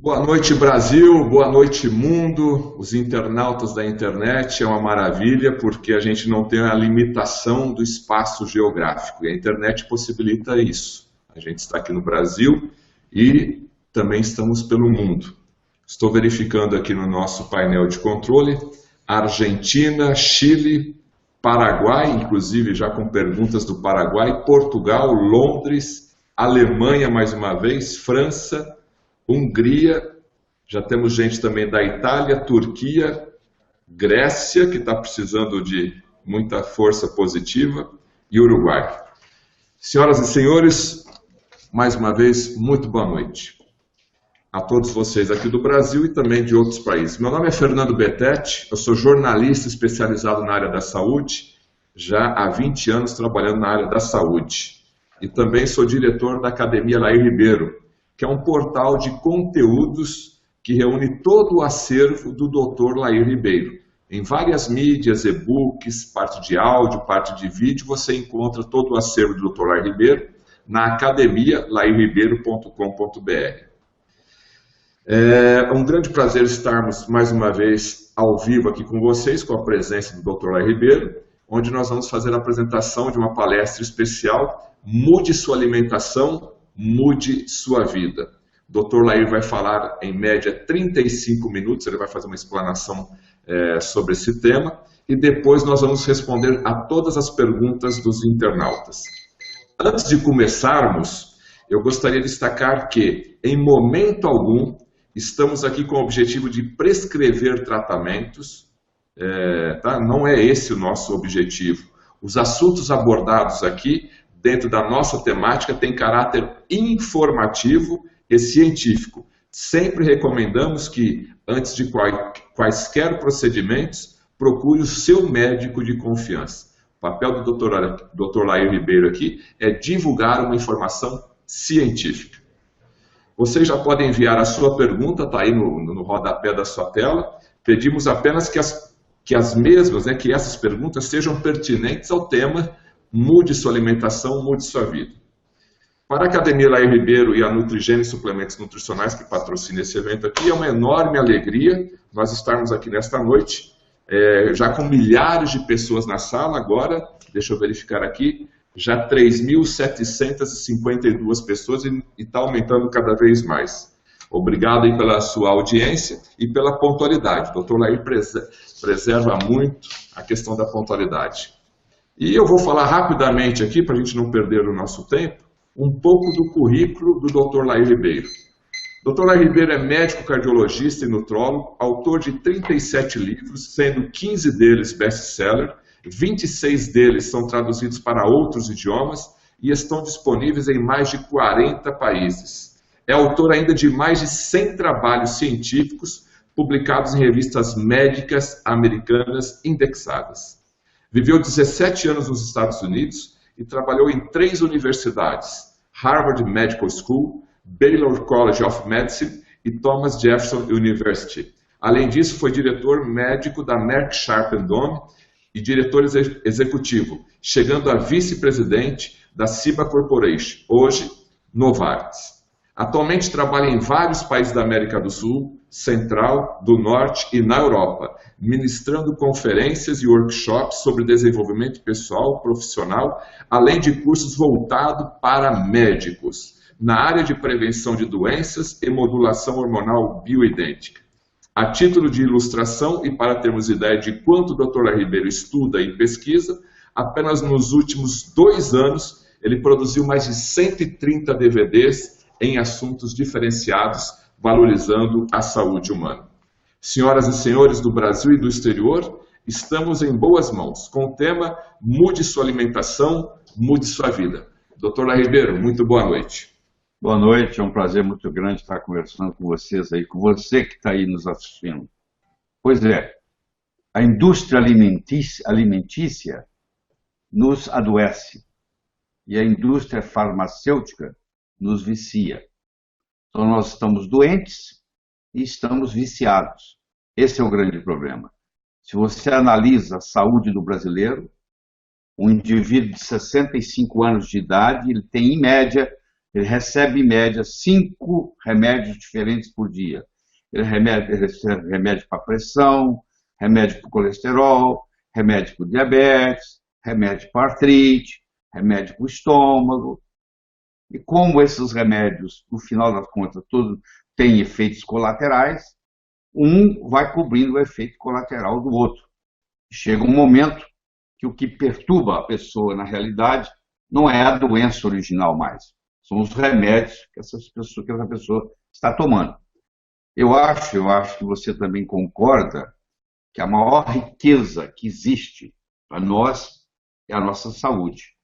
Boa noite, Brasil, boa noite, mundo, os internautas da internet. É uma maravilha porque a gente não tem a limitação do espaço geográfico e a internet possibilita isso. A gente está aqui no Brasil e também estamos pelo mundo. Estou verificando aqui no nosso painel de controle Argentina, Chile, Paraguai, inclusive já com perguntas do Paraguai, Portugal, Londres, Alemanha mais uma vez, França, Hungria, já temos gente também da Itália, Turquia, Grécia, que está precisando de muita força positiva, e Uruguai. Senhoras e senhores, mais uma vez, muito boa noite a todos vocês aqui do Brasil e também de outros países. Meu nome é Fernando Betete, eu sou jornalista especializado na área da saúde, já há 20 anos trabalhando na área da saúde. E também sou diretor da Academia Lair Ribeiro, que é um portal de conteúdos que reúne todo o acervo do Dr. Lair Ribeiro. Em várias mídias, e-books, parte de áudio, parte de vídeo, você encontra todo o acervo do Dr. Lair Ribeiro na academialairribeiro.com.br. É um grande prazer estarmos mais uma vez ao vivo aqui com vocês, com a presença do Dr. Lair Ribeiro, onde nós vamos fazer a apresentação de uma palestra especial, Mude Sua Alimentação, Mude Sua Vida. O Dr. Lair vai falar em média 35 minutos, ele vai fazer uma explanação sobre esse tema e depois nós vamos responder a todas as perguntas dos internautas. Antes de começarmos, eu gostaria de destacar que, em momento algum, estamos aqui com o objetivo de prescrever tratamentos, tá? Não é esse o nosso objetivo. Os assuntos abordados aqui, dentro da nossa temática, têm caráter informativo e científico. Sempre recomendamos que, antes de quaisquer procedimentos, procure o seu médico de confiança. O papel do Dr. Lair Ribeiro aqui é divulgar uma informação científica. Vocês já podem enviar a sua pergunta, está aí no rodapé da sua tela. Pedimos apenas que essas perguntas sejam pertinentes ao tema Mude Sua Alimentação, Mude Sua Vida. Para a Academia Lair Ribeiro e a Nutrigene Suplementos Nutricionais, que patrocina esse evento aqui, é uma enorme alegria nós estarmos aqui nesta noite, já com milhares de pessoas na sala. Agora, deixa eu verificar aqui, já 3.752 pessoas e está aumentando cada vez mais. Obrigado aí pela sua audiência e pela pontualidade. O Dr. Lair preserva muito a questão da pontualidade. E eu vou falar rapidamente aqui, para a gente não perder o nosso tempo, um pouco do currículo do Dr. Lair Ribeiro. Dr. Lair Ribeiro é médico cardiologista e nutrólogo, autor de 37 livros, sendo 15 deles best-seller, 26 deles são traduzidos para outros idiomas e estão disponíveis em mais de 40 países. É autor ainda de mais de 100 trabalhos científicos publicados em revistas médicas americanas indexadas. Viveu 17 anos nos Estados Unidos e trabalhou em 3 universidades, Harvard Medical School, Baylor College of Medicine e Thomas Jefferson University. Além disso, foi diretor médico da Merck Sharp & Dohme e diretor executivo, chegando a vice-presidente da Ciba Corporation, hoje Novartis. Atualmente trabalha em vários países da América do Sul, Central, do Norte e na Europa, ministrando conferências e workshops sobre desenvolvimento pessoal, profissional, além de cursos voltados para médicos, na área de prevenção de doenças e modulação hormonal bioidêntica. A título de ilustração e para termos ideia de quanto o Dr. Lair Ribeiro estuda e pesquisa, apenas nos últimos 2 anos ele produziu mais de 130 DVDs em assuntos diferenciados, valorizando a saúde humana. Senhoras e senhores do Brasil e do exterior, estamos em boas mãos com o tema Mude Sua Alimentação, Mude Sua Vida. Dr. Lair Ribeiro, muito boa noite. Boa noite, é um prazer muito grande estar conversando com vocês aí, com você que está aí nos assistindo. Pois é, a indústria alimentícia nos adoece e a indústria farmacêutica nos vicia. Então nós estamos doentes e estamos viciados. Esse é o grande problema. Se você analisa a saúde do brasileiro, um indivíduo de 65 anos de idade, ele tem em média Ele recebe, em média, 5 remédios diferentes por dia. Ele recebe remédio para pressão, remédio para colesterol, remédio para diabetes, remédio para artrite, remédio para o estômago. E como esses remédios, no final das contas, todos têm efeitos colaterais, um vai cobrindo o efeito colateral do outro. Chega um momento que o que perturba a pessoa, na realidade, não é a doença original mais. São os remédios que essa pessoa está tomando. Eu acho que você também concorda que a maior riqueza que existe para nós é a nossa saúde.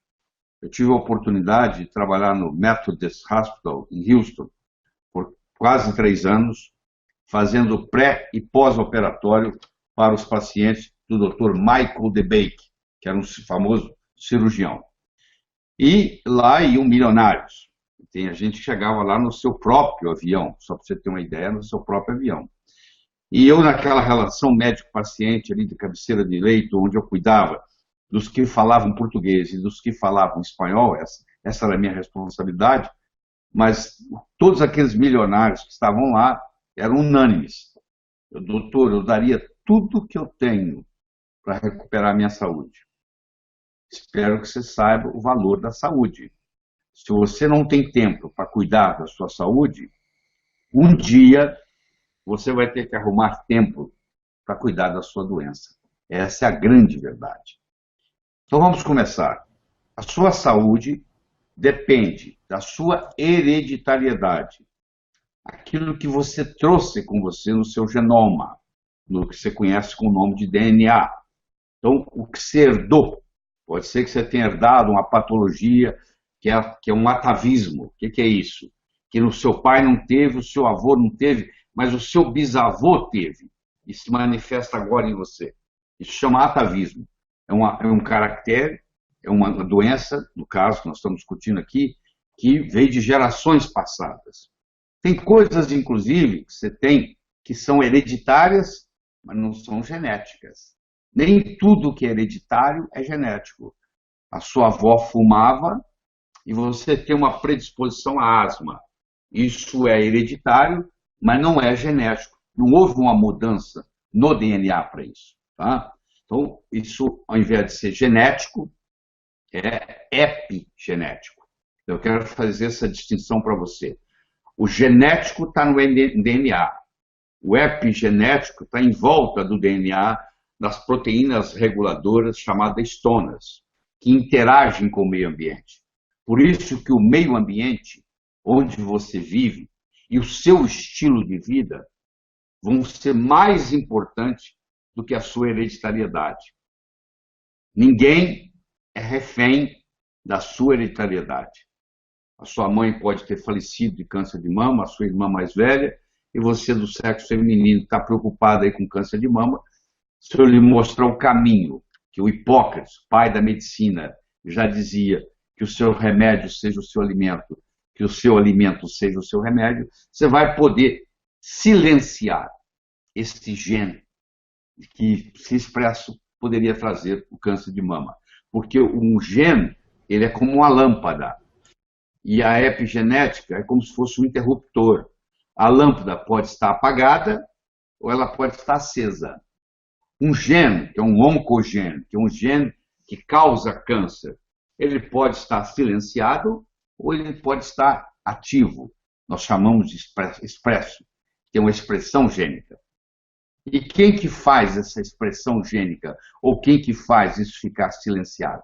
Eu tive a oportunidade de trabalhar no Methodist Hospital, em Houston, por quase 3 anos, fazendo pré- e pós-operatório para os pacientes do Dr. Michael DeBake, que era um famoso cirurgião. E lá iam milionários. Tem a gente que chegava lá no seu próprio avião, só para você ter uma ideia, no seu próprio avião. E eu, naquela relação médico-paciente ali de cabeceira de leito, onde eu cuidava dos que falavam português e dos que falavam espanhol, essa era a minha responsabilidade, mas todos aqueles milionários que estavam lá eram unânimes. Doutor, eu daria tudo que eu tenho para recuperar a minha saúde. Espero que você saiba o valor da saúde. Se você não tem tempo para cuidar da sua saúde, um dia você vai ter que arrumar tempo para cuidar da sua doença. Essa é a grande verdade. Então vamos começar. A sua saúde depende da sua hereditariedade. Aquilo que você trouxe com você no seu genoma, no que você conhece com o nome de DNA. Então, o que você herdou, pode ser que você tenha herdado uma patologia que é um atavismo. O que é isso? Que o seu pai não teve, o seu avô não teve, mas o seu bisavô teve. E se manifesta agora em você. Isso chama atavismo. É um caractere, é uma doença, no caso que nós estamos discutindo aqui, que veio de gerações passadas. Tem coisas, inclusive, que você tem que são hereditárias, mas não são genéticas. Nem tudo que é hereditário é genético. A sua avó fumava e você tem uma predisposição à asma. Isso é hereditário, mas não é genético. Não houve uma mudança no DNA para isso. Tá? Então, isso, ao invés de ser genético, é epigenético. Eu quero fazer essa distinção para você. O genético está no DNA. O epigenético está em volta do DNA das proteínas reguladoras chamadas estonas, que interagem com o meio ambiente. Por isso que o meio ambiente onde você vive e o seu estilo de vida vão ser mais importantes do que a sua hereditariedade. Ninguém é refém da sua hereditariedade. A sua mãe pode ter falecido de câncer de mama, a sua irmã mais velha, e você do sexo feminino está preocupada aí com câncer de mama. Se eu lhe mostrar o caminho que o Hipócrates, pai da medicina, já dizia que o seu remédio seja o seu alimento, que o seu alimento seja o seu remédio, você vai poder silenciar este gene que, se expresso, poderia trazer o câncer de mama. Porque um gene, ele é como uma lâmpada. E a epigenética é como se fosse um interruptor. A lâmpada pode estar apagada ou ela pode estar acesa. Um gene, que é um oncogene, que é um gene que causa câncer, ele pode estar silenciado ou ele pode estar ativo. Nós chamamos de expresso, que é uma expressão gênica. E quem que faz essa expressão gênica? Ou quem que faz isso ficar silenciado?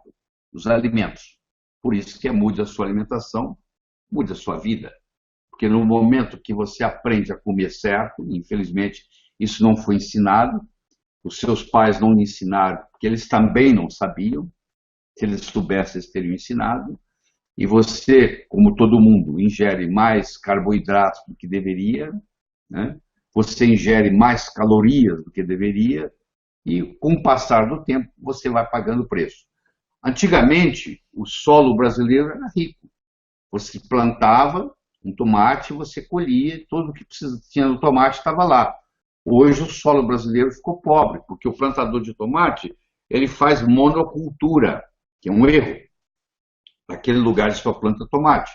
Os alimentos. Por isso que mude a sua alimentação, mude a sua vida. Porque no momento que você aprende a comer certo, infelizmente isso não foi ensinado, os seus pais não lhe ensinaram, porque eles também não sabiam. Se eles soubessem, eles teriam ensinado. E você, como todo mundo, ingere mais carboidratos do que deveria, né? Você ingere mais calorias do que deveria, e com o passar do tempo você vai pagando o preço. Antigamente, o solo brasileiro era rico. Você plantava um tomate, você colhia, tudo o que tinha no tomate estava lá. Hoje o solo brasileiro ficou pobre, porque o plantador de tomate ele faz monocultura, que é um erro. Naquele lugar ele só planta tomate.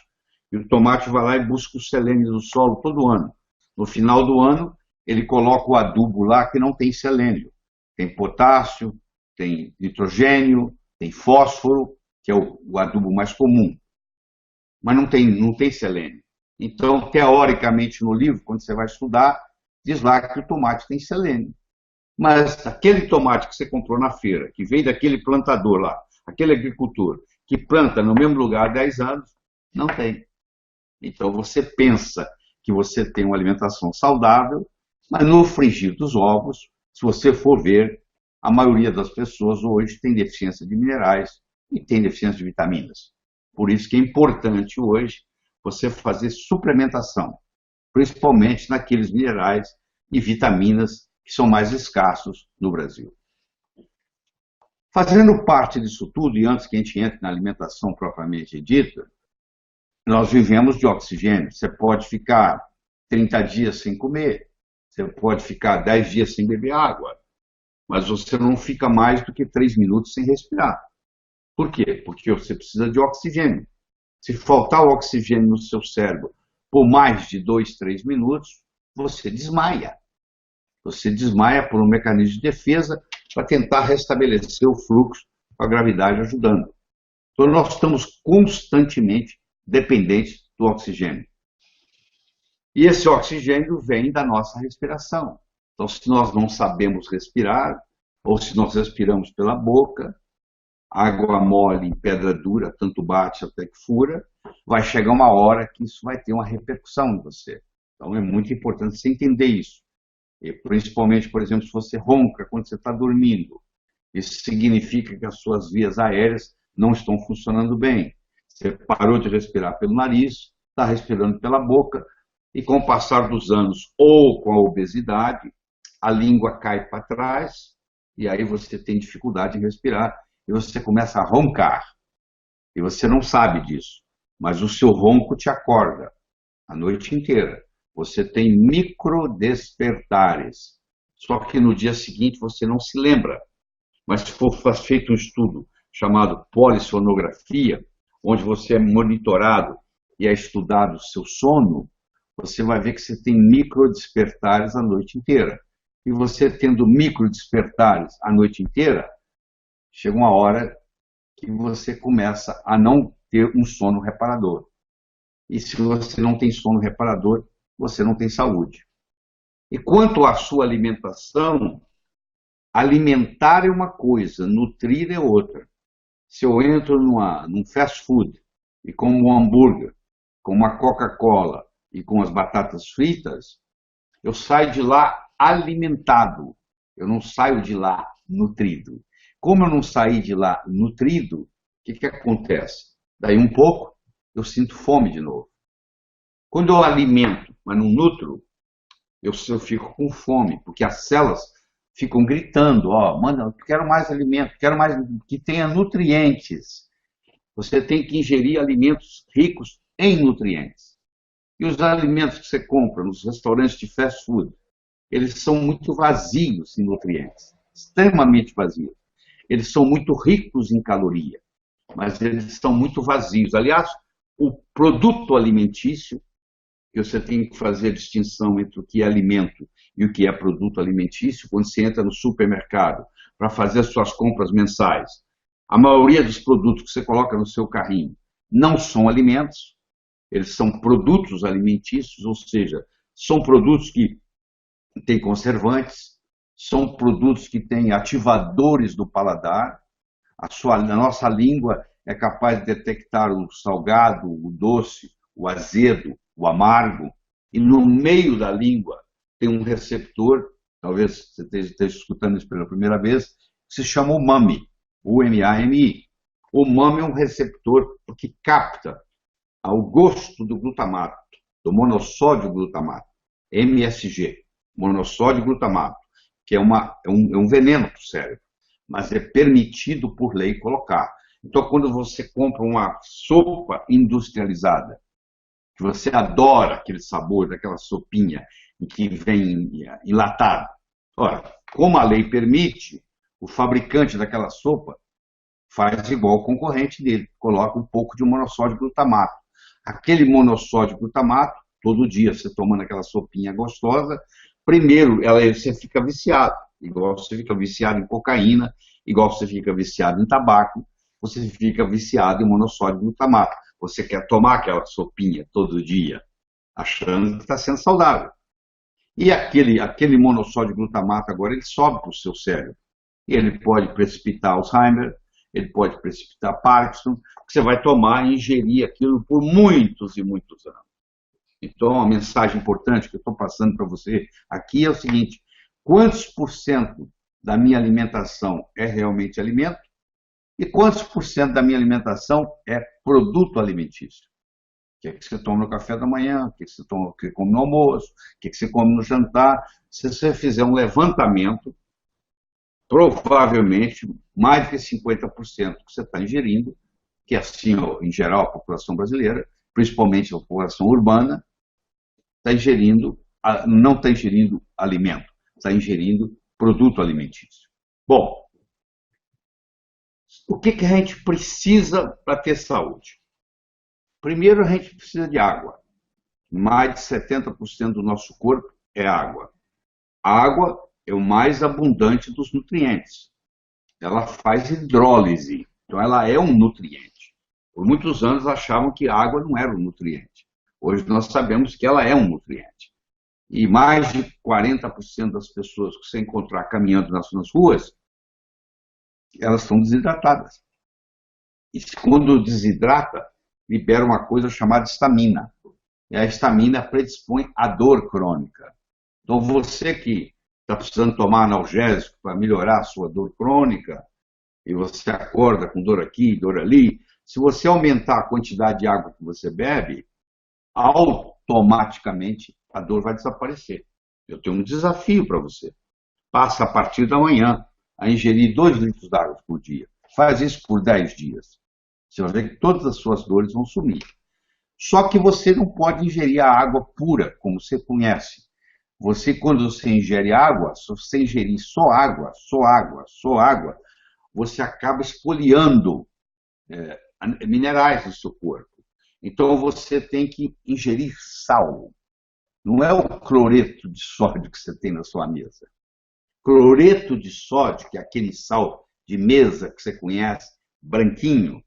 E o tomate vai lá e busca o selênio do solo todo ano. No final do ano, ele coloca o adubo lá que não tem selênio. Tem potássio, tem nitrogênio, tem fósforo, que é o adubo mais comum. Mas não tem selênio. Então, teoricamente, no livro, quando você vai estudar, diz lá que o tomate tem selênio. Mas aquele tomate que você comprou na feira, que veio daquele plantador lá, aquele agricultor, que planta no mesmo lugar há 10 anos, não tem. Então, você pensa que você tem uma alimentação saudável, mas no frigir dos ovos, se você for ver, a maioria das pessoas hoje tem deficiência de minerais e tem deficiência de vitaminas. Por isso que é importante hoje você fazer suplementação, principalmente naqueles minerais e vitaminas que são mais escassos no Brasil. Fazendo parte disso tudo, e antes que a gente entre na alimentação propriamente dita, nós vivemos de oxigênio. Você pode ficar 30 dias sem comer, você pode ficar 10 dias sem beber água, mas você não fica mais do que 3 minutos sem respirar. Por quê? Porque você precisa de oxigênio. Se faltar o oxigênio no seu cérebro por mais de 2, 3 minutos, você desmaia. Você desmaia por um mecanismo de defesa para tentar restabelecer o fluxo com a gravidade ajudando. Então, nós estamos constantemente dependentes do oxigênio. E esse oxigênio vem da nossa respiração. Então, se nós não sabemos respirar, ou se nós respiramos pela boca, água mole em pedra dura, tanto bate até que fura, vai chegar uma hora que isso vai ter uma repercussão em você. Então, é muito importante você entender isso. E, principalmente, por exemplo, se você ronca quando você está dormindo, isso significa que as suas vias aéreas não estão funcionando bem. Você parou de respirar pelo nariz, está respirando pela boca, e com o passar dos anos, ou com a obesidade, a língua cai para trás, e aí você tem dificuldade em respirar, e você começa a roncar. E você não sabe disso, mas o seu ronco te acorda a noite inteira. Você tem microdespertares. Só que no dia seguinte você não se lembra. Mas se for feito um estudo chamado polissonografia, onde você é monitorado e é estudado o seu sono, você vai ver que você tem microdespertares a noite inteira. E você tendo microdespertares a noite inteira, chega uma hora que você começa a não ter um sono reparador. E se você não tem sono reparador, você não tem saúde. E quanto à sua alimentação, alimentar é uma coisa, nutrir é outra. Se eu entro num fast food e como um hambúrguer, com uma Coca-Cola e com as batatas fritas, eu saio de lá alimentado, eu não saio de lá nutrido. Como eu não saí de lá nutrido, o que acontece? Daí um pouco, eu sinto fome de novo. Quando eu alimento, mas não nutro, eu fico com fome, porque as células ficam gritando, mano, eu quero mais alimento, quero mais que tenha nutrientes. Você tem que ingerir alimentos ricos em nutrientes. E os alimentos que você compra nos restaurantes de fast food, eles são muito vazios em nutrientes, extremamente vazios. Eles são muito ricos em caloria, mas eles são muito vazios. Aliás, o produto alimentício, que você tem que fazer a distinção entre o que é alimento e o que é produto alimentício, quando você entra no supermercado para fazer as suas compras mensais. A maioria dos produtos que você coloca no seu carrinho não são alimentos, eles são produtos alimentícios, ou seja, são produtos que têm conservantes, são produtos que têm ativadores do paladar. A nossa língua é capaz de detectar o salgado, o doce, o azedo, o amargo, e no meio da língua tem um receptor, talvez você esteja escutando isso pela primeira vez, que se chama umami, U-M-A-M-I. O umami é um receptor que capta o gosto do glutamato, do monossódio glutamato, MSG, monossódio glutamato, que é um veneno para o cérebro, mas é permitido por lei colocar. Então, quando você compra uma sopa industrializada, que você adora aquele sabor daquela sopinha e que vem enlatado. Ora, como a lei permite, o fabricante daquela sopa faz igual o concorrente dele, coloca um pouco de monossódio glutamato. Aquele monossódio glutamato, todo dia você tomando aquela sopinha gostosa, primeiro você fica viciado, igual você fica viciado em cocaína, igual você fica viciado em tabaco, você fica viciado em monossódio glutamato. Você quer tomar aquela sopinha todo dia, achando que está sendo saudável. E aquele monossódio glutamato agora ele sobe para o seu cérebro. E ele pode precipitar Alzheimer, ele pode precipitar Parkinson, você vai tomar e ingerir aquilo por muitos e muitos anos. Então, a mensagem importante que eu estou passando para você aqui é o seguinte: quantos por cento da minha alimentação é realmente alimento e quantos por cento da minha alimentação é produto alimentício? O que você toma no café da manhã, o que você come no almoço, o que você come no jantar. Se você fizer um levantamento, provavelmente mais de 50% que você está ingerindo, que é assim, em geral, a população brasileira, principalmente a população urbana, não está ingerindo alimento, está ingerindo produto alimentício. Bom, o que a gente precisa para ter saúde? Primeiro, a gente precisa de água. Mais de 70% do nosso corpo é água. A água é o mais abundante dos nutrientes. Ela faz hidrólise, então ela é um nutriente. Por muitos anos achavam que a água não era um nutriente. Hoje nós sabemos que ela é um nutriente. E mais de 40% das pessoas que você encontrar caminhando nas ruas, elas estão desidratadas. E quando desidrata, libera uma coisa chamada histamina. E a histamina predispõe à dor crônica. Então você que está precisando tomar analgésico para melhorar a sua dor crônica, e você acorda com dor aqui, dor ali, se você aumentar a quantidade de água que você bebe, automaticamente a dor vai desaparecer. Eu tenho um desafio para você. Passa a partir da manhã a ingerir 2 litros de água por dia. Faz isso por 10 dias. Você vai ver que todas as suas dores vão sumir. Só que você não pode ingerir a água pura, como você conhece. Quando você ingere água, se você ingerir só água, você acaba espoliando minerais no seu corpo. Então você tem que ingerir sal. Não é o cloreto de sódio que você tem na sua mesa. Cloreto de sódio, que é aquele sal de mesa que você conhece, branquinho,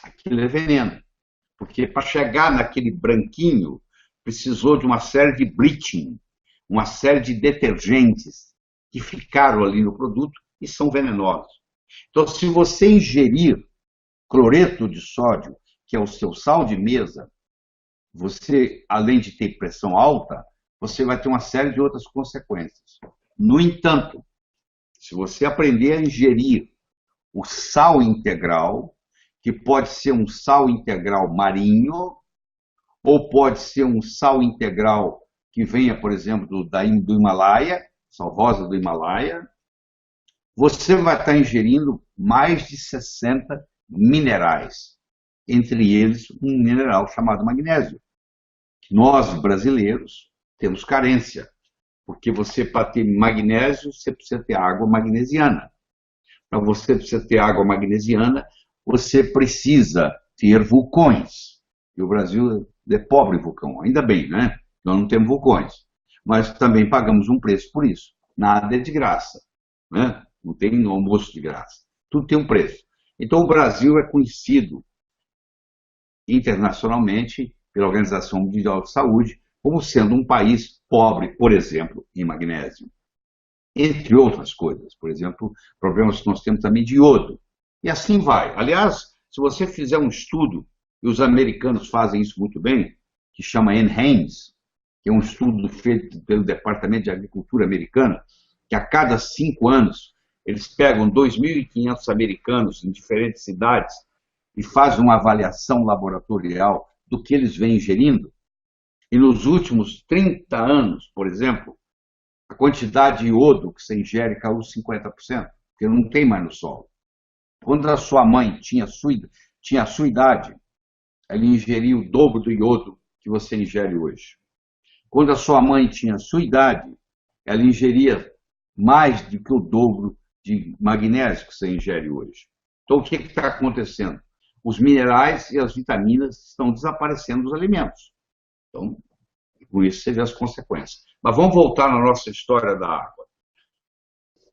aquilo é veneno. Porque para chegar naquele branquinho, precisou de uma série de bleaching, uma série de detergentes que ficaram ali no produto e são venenosos. Então, se você ingerir cloreto de sódio, que é o seu sal de mesa, você, além de ter pressão alta, você vai ter uma série de outras consequências. No entanto, se você aprender a ingerir o sal integral, que pode ser um sal integral marinho, ou pode ser um sal integral que venha, por exemplo, do Himalaia, sal rosa do Himalaia, você vai estar ingerindo mais de 60 minerais, entre eles um mineral chamado magnésio. Nós, brasileiros, temos carência, porque para ter magnésio, você precisa ter água magnesiana. Para você precisa ter água magnesiana, você precisa ter vulcões. E o Brasil é pobre em vulcão, ainda bem, né? Nós não temos vulcões. Mas também pagamos um preço por isso. Nada é de graça, né? Não tem almoço de graça. Tudo tem um preço. Então o Brasil é conhecido internacionalmente pela Organização Mundial de Saúde como sendo um país pobre, por exemplo, em magnésio. Entre outras coisas. Por exemplo, problemas que nós temos também de iodo. E assim vai. Aliás, se você fizer um estudo, e os americanos fazem isso muito bem, que chama NHANES, que é um estudo feito pelo Departamento de Agricultura americano, que a cada 5 anos eles pegam 2.500 americanos em diferentes cidades e fazem uma avaliação laboratorial do que eles vêm ingerindo. E nos últimos 30 anos, por exemplo, a quantidade de iodo que você ingere caiu 50%, porque não tem mais no solo. Quando a sua mãe tinha a sua idade, ela ingeria o dobro do iodo que você ingere hoje. Quando a sua mãe tinha a sua idade, ela ingeria mais do que o dobro de magnésio que você ingere hoje. Então, o que está acontecendo? os minerais e as vitaminas estão desaparecendo dos alimentos. Então, com isso você vê as consequências. Mas vamos voltar na nossa história da água.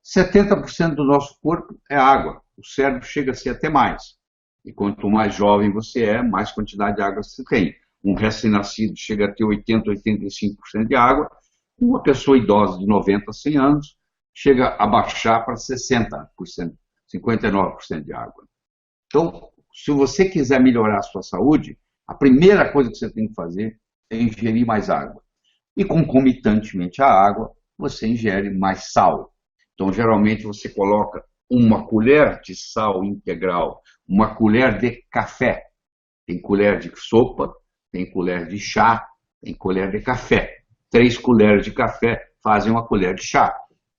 70% do nosso corpo é água. O cérebro chega a ser até mais. E quanto mais jovem você é, mais quantidade de água você tem. Um recém-nascido chega a ter 80%, 85% de água. Uma pessoa idosa de 90 a 100 anos chega a baixar para 60%, 59% de água. Então, se você quiser melhorar a sua saúde, a primeira coisa que você tem que fazer é ingerir mais água. E concomitantemente à água, você ingere mais sal. Então, geralmente, você coloca uma colher de sal integral, uma colher de café. Tem colher de sopa, tem colher de chá, tem colher de café. 3 colheres de café fazem uma colher de chá.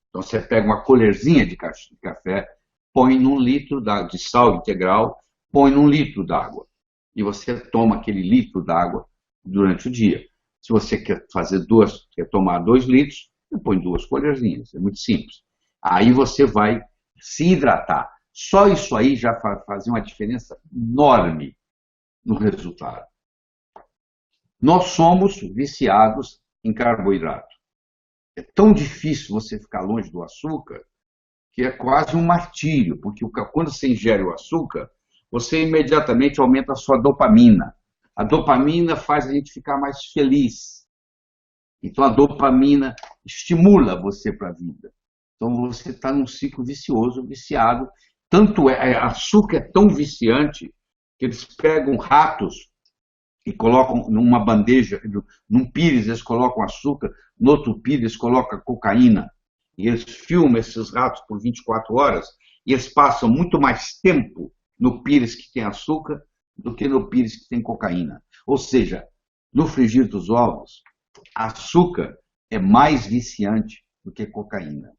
Então, você pega uma colherzinha de café, põe num litro de sal integral, põe num litro d'água. E você toma aquele litro d'água durante o dia. Se você quer tomar 2 litros, você põe 2 colherzinhas. É muito simples. Aí você vai se hidratar. Só isso aí já faz uma diferença enorme no resultado. Nós somos viciados em carboidrato. É tão difícil você ficar longe do açúcar que é quase um martírio, porque quando você ingere o açúcar, você imediatamente aumenta a sua dopamina. A dopamina faz a gente ficar mais feliz. Então a dopamina estimula você para a vida. Então você está num ciclo vicioso, viciado. Tanto açúcar é tão viciante que eles pegam ratos e colocam numa bandeja, num pires eles colocam açúcar, no outro pires eles colocam cocaína. E eles filmam esses ratos por 24 horas e eles passam muito mais tempo no pires que tem açúcar do que no pires que tem cocaína. Ou seja, no frigir dos ovos, açúcar é mais viciante do que cocaína.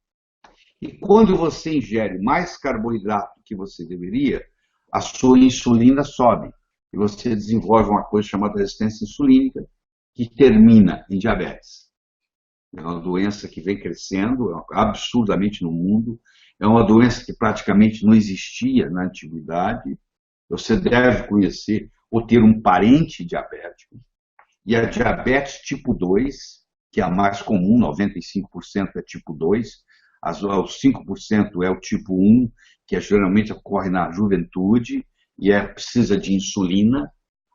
E quando você ingere mais carboidrato que você deveria, a sua insulina sobe. E você desenvolve uma coisa chamada resistência insulínica, que termina em diabetes. É uma doença que vem crescendo absurdamente no mundo. É uma doença que praticamente não existia na antiguidade. Você deve conhecer ou ter um parente diabético. E a diabetes tipo 2, que é a mais comum, 95% é tipo 2. Os 5% é o tipo 1, que geralmente ocorre na juventude e precisa de insulina.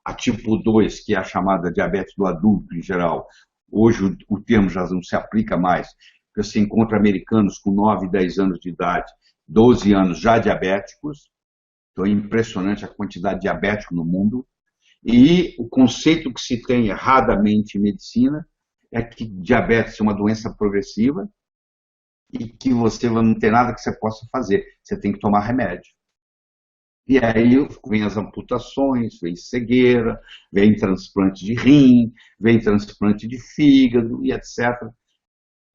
A tipo 2, que é a chamada diabetes do adulto em geral, hoje o termo já não se aplica mais, porque você encontra americanos com 9, 10 anos de idade, 12 anos já diabéticos. Então é impressionante a quantidade de diabéticos no mundo. E o conceito que se tem erradamente em medicina é que diabetes é uma doença progressiva e que você não tem nada que você possa fazer. Você tem que tomar remédio. E aí vem as amputações, vem cegueira, vem transplante de rim, vem transplante de fígado e etc.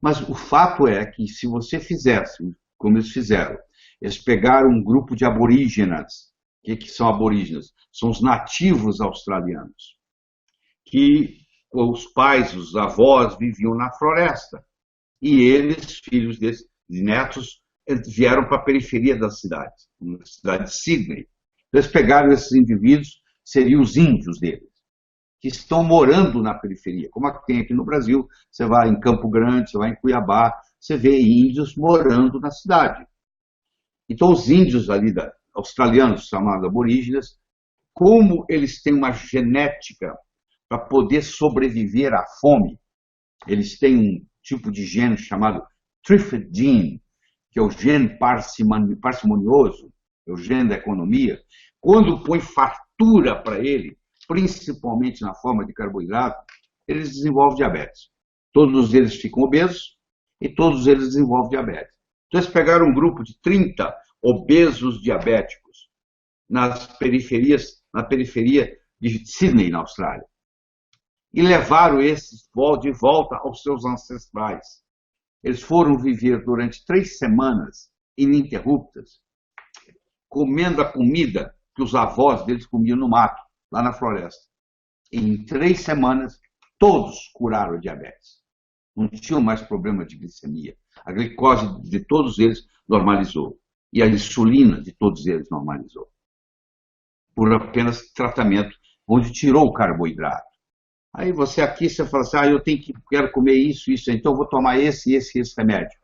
Mas o fato é que se você fizesse, como eles fizeram, eles pegaram um grupo de aborígenas. O que são aborígenas? São os nativos australianos, que os pais, os avós viviam na floresta. E eles, filhos desses netos, vieram para a periferia da cidade, na cidade de Sydney. Eles pegaram esses indivíduos, seriam os índios deles, que estão morando na periferia. Como tem aqui no Brasil, você vai em Campo Grande, você vai em Cuiabá, você vê índios morando na cidade. Então, os índios ali, australianos, chamados aborígenes, como eles têm uma genética para poder sobreviver à fome, eles têm um tipo de gene chamado Thrift Gene, que é o gene parcimonioso, é o gene da economia. Quando põe fartura para ele, principalmente na forma de carboidrato, eles desenvolvem diabetes. Todos eles ficam obesos e todos eles desenvolvem diabetes. Então, eles pegaram um grupo de 30 obesos diabéticos na periferia de Sydney, na Austrália, e levaram esses de volta aos seus ancestrais. Eles foram viver durante 3 semanas ininterruptas, comendo a comida que os avós deles comiam no mato, lá na floresta. E em 3 semanas, todos curaram a diabetes. Não tinham mais problema de glicemia. A glicose de todos eles normalizou. E a insulina de todos eles normalizou. por apenas tratamento, onde tirou o carboidrato. Aí você fala assim, quero comer isso, então eu vou tomar esse remédio.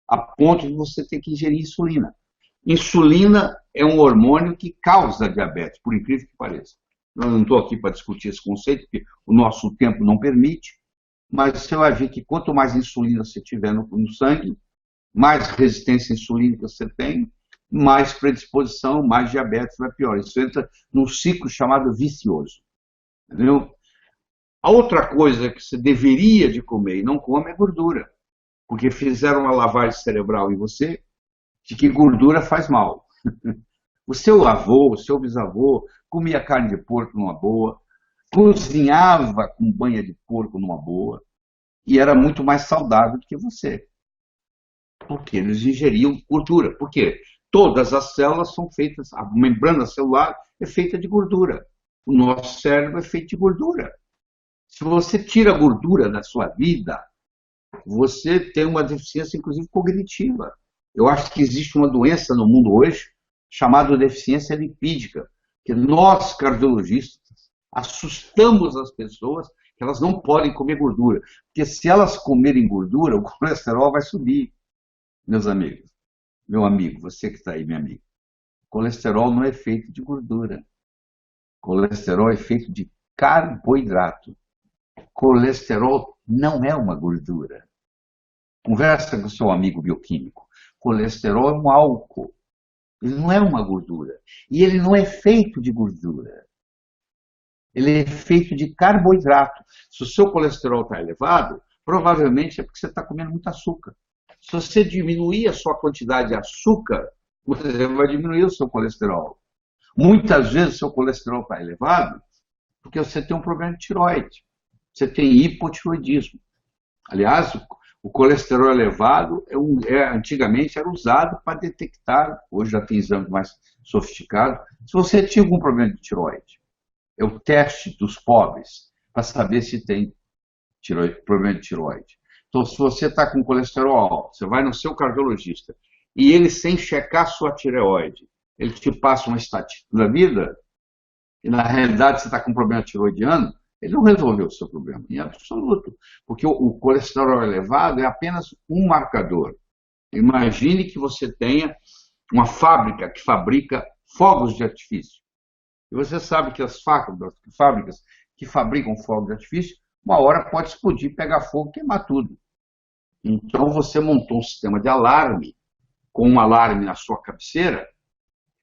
A ponto de você ter que ingerir insulina. Insulina é um hormônio que causa diabetes, por incrível que pareça. Eu não estou aqui para discutir esse conceito, porque o nosso tempo não permite, mas você vai ver que quanto mais insulina você tiver no sangue, mais resistência insulínica você tem, mais predisposição, mais diabetes vai pior. Isso entra num ciclo chamado vicioso. Entendeu? A outra coisa que você deveria de comer e não come é gordura, porque fizeram uma lavagem cerebral em você de que gordura faz mal. O seu avô, o seu bisavô comia carne de porco numa boa, cozinhava com banha de porco numa boa e era muito mais saudável do que você. Porque eles ingeriam gordura. Por quê? Todas as células são feitas, a membrana celular é feita de gordura. O nosso cérebro é feito de gordura. Se você tira a gordura da sua vida, você tem uma deficiência, inclusive, cognitiva. Eu acho que existe uma doença no mundo hoje chamada deficiência lipídica, que nós, cardiologistas, assustamos as pessoas que elas não podem comer gordura. Porque se elas comerem gordura, o colesterol vai subir, meus amigos. Meu amigo, você que está aí, minha amiga. Colesterol não é feito de gordura. Colesterol é feito de carboidrato. Colesterol não é uma gordura. Conversa com o seu amigo bioquímico. Colesterol é um álcool. Ele não é uma gordura. E ele não é feito de gordura. Ele é feito de carboidrato. Se o seu colesterol está elevado, provavelmente é porque você está comendo muito açúcar. Se você diminuir a sua quantidade de açúcar, você vai diminuir o seu colesterol. Muitas vezes o seu colesterol está elevado porque você tem um problema de tireoide. Você tem hipotireoidismo. Aliás, o colesterol elevado antigamente era usado para detectar, hoje já tem exames mais sofisticados, se você tinha algum problema de tireoide. É o teste dos pobres para saber se tem problema de tireoide. Então, se você está com colesterol alto, você vai no seu cardiologista e ele, sem checar sua tireoide, ele te passa uma estatística da vida, e na realidade você está com um problema tireoidiano, ele não resolveu o seu problema, em absoluto. Porque o colesterol elevado é apenas um marcador. Imagine que você tenha uma fábrica que fabrica fogos de artifício. E você sabe que as fábricas que fabricam fogos de artifício, uma hora pode explodir, pegar fogo e queimar tudo. Então você montou um sistema de alarme, com um alarme na sua cabeceira,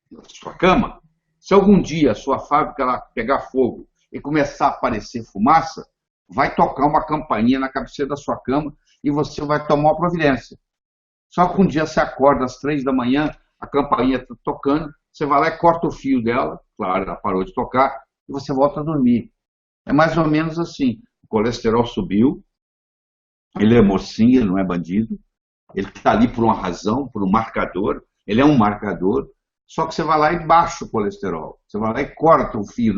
na sua cama. Se algum dia a sua fábrica lá pegar fogo e começar a aparecer fumaça, vai tocar uma campainha na cabeceira da sua cama e você vai tomar uma providência. Só que um dia você acorda às 3 da manhã, a campainha está tocando, você vai lá e corta o fio dela, claro, ela parou de tocar, e você volta a dormir. É mais ou menos assim. O colesterol subiu, ele é mocinho, ele não é bandido, ele está ali por uma razão, por um marcador, ele é um marcador, só que você vai lá e baixa o colesterol, você vai lá e corta o fio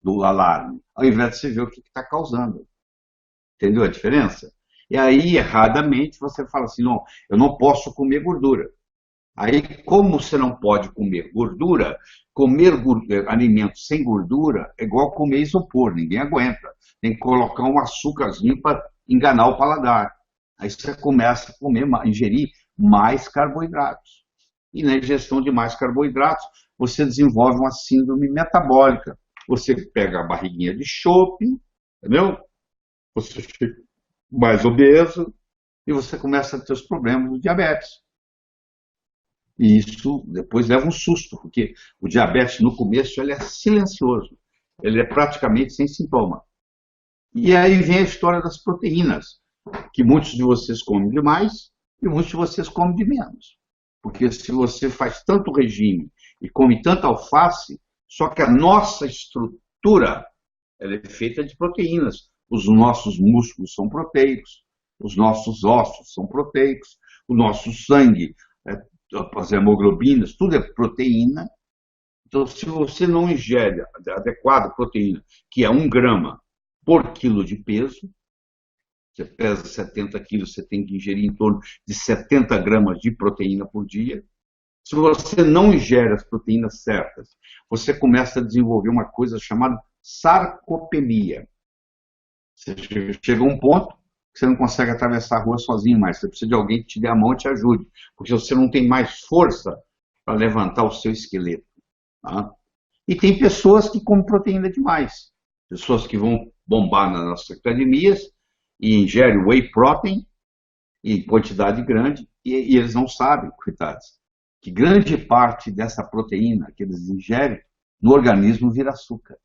do alarme, ao invés de você ver o que está causando. Entendeu a diferença? E aí, erradamente, você fala assim, não, eu não posso comer gordura. Aí, como você não pode comer alimentos sem gordura é igual comer isopor, ninguém aguenta. Tem que colocar um açúcarzinho para enganar o paladar. Aí você começa a ingerir mais carboidratos. E na ingestão de mais carboidratos, você desenvolve uma síndrome metabólica. Você pega a barriguinha de chope, entendeu? Você fica mais obeso e você começa a ter os problemas do diabetes. E isso depois leva um susto, porque o diabetes no começo ele é silencioso, ele é praticamente sem sintoma. E aí vem a história das proteínas, que muitos de vocês comem demais e muitos de vocês comem de menos. Porque se você faz tanto regime e come tanta alface, só que a nossa estrutura ela é feita de proteínas. Os nossos músculos são proteicos, os nossos ossos são proteicos, o nosso sangue, as hemoglobinas, tudo é proteína. Então, se você não ingere a adequada proteína, que é 1 grama por quilo de peso, você pesa 70 quilos, você tem que ingerir em torno de 70 gramas de proteína por dia. Se você não ingere as proteínas certas, você começa a desenvolver uma coisa chamada sarcopenia. Você chega a um ponto que você não consegue atravessar a rua sozinho mais. Você precisa de alguém que te dê a mão e te ajude, porque você não tem mais força para levantar o seu esqueleto. Tá? E tem pessoas que comem proteína demais. Pessoas que vão bombar nas nossas academias e ingerem whey protein em quantidade grande e eles não sabem, coitados, que grande parte dessa proteína que eles ingerem no organismo vira açúcar.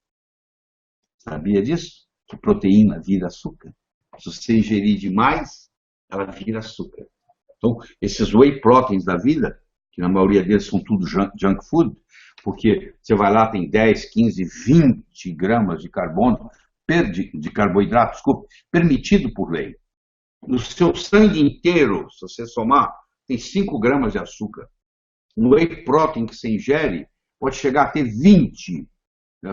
Sabia disso? Que proteína vira açúcar. Se você ingerir demais, ela vira açúcar. Então, esses whey proteins da vida, que na maioria deles são tudo junk food, porque você vai lá, tem 10, 15, 20 gramas de carbono, de carboidrato, desculpa, permitido por lei. No seu sangue inteiro, se você somar, tem 5 gramas de açúcar. No whey protein que você ingere, pode chegar a ter 20.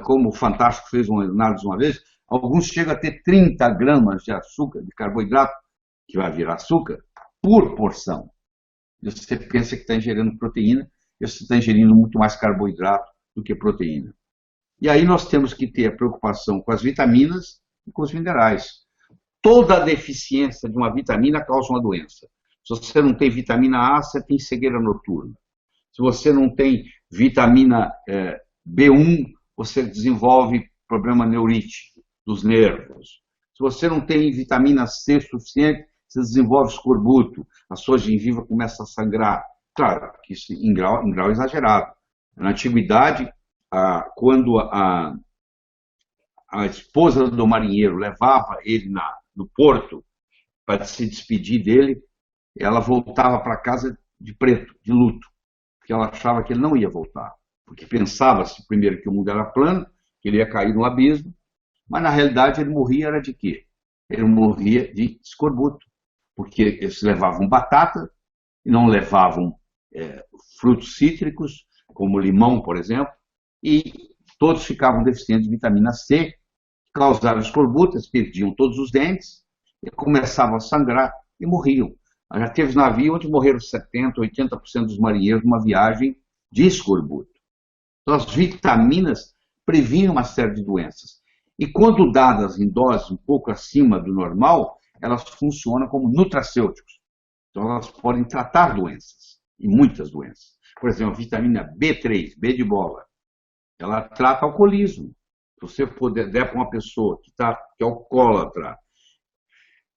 Como o Fantástico fez uma análise uma vez, alguns chegam a ter 30 gramas de açúcar, de carboidrato, que vai virar açúcar, por porção. E você pensa que está ingerindo proteína, e você está ingerindo muito mais carboidrato do que proteína. E aí nós temos que ter a preocupação com as vitaminas e com os minerais. Toda deficiência de uma vitamina causa uma doença. Se você não tem vitamina A, você tem cegueira noturna. Se você não tem vitamina B1, você desenvolve problema neurítico dos nervos. Se você não tem vitamina C suficiente, você desenvolve escorbuto, a sua gengiva começa a sangrar. Claro, que isso em grau exagerado. Na antiguidade, quando a esposa do marinheiro levava ele no porto para se despedir dele, ela voltava para casa de preto, de luto, porque ela achava que ele não ia voltar. Porque pensava-se, primeiro, que o mundo era plano, que ele ia cair no abismo, mas na realidade ele morria era de quê? Ele morria de escorbuto, porque eles levavam batata, e não levavam frutos cítricos, como limão, por exemplo, e todos ficavam deficientes de vitamina C, causavam escorbuto, eles perdiam todos os dentes, e começavam a sangrar e morriam. Já teve navio onde morreram 70%, 80% dos marinheiros numa viagem de escorbuto. Então, as vitaminas previnem uma série de doenças. E quando dadas em doses um pouco acima do normal, elas funcionam como nutracêuticos. Então, elas podem tratar doenças, e muitas doenças. Por exemplo, a vitamina B3, B de bola, ela trata alcoolismo. Se você der para uma pessoa que é alcoólatra,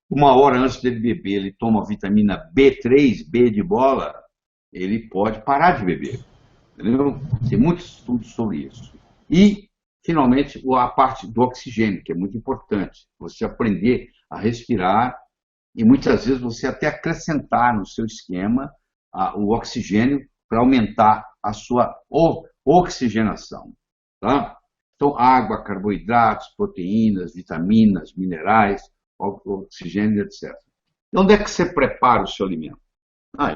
1 hora antes dele beber, ele toma a vitamina B3, B de bola, ele pode parar de beber. Entendeu? Tem muitos estudos sobre isso. E, finalmente, a parte do oxigênio, que é muito importante. Você aprender a respirar e, muitas vezes, você até acrescentar no seu esquema o oxigênio para aumentar a sua oxigenação. Tá? Então, água, carboidratos, proteínas, vitaminas, minerais, oxigênio, etc. E onde é que você prepara o seu alimento?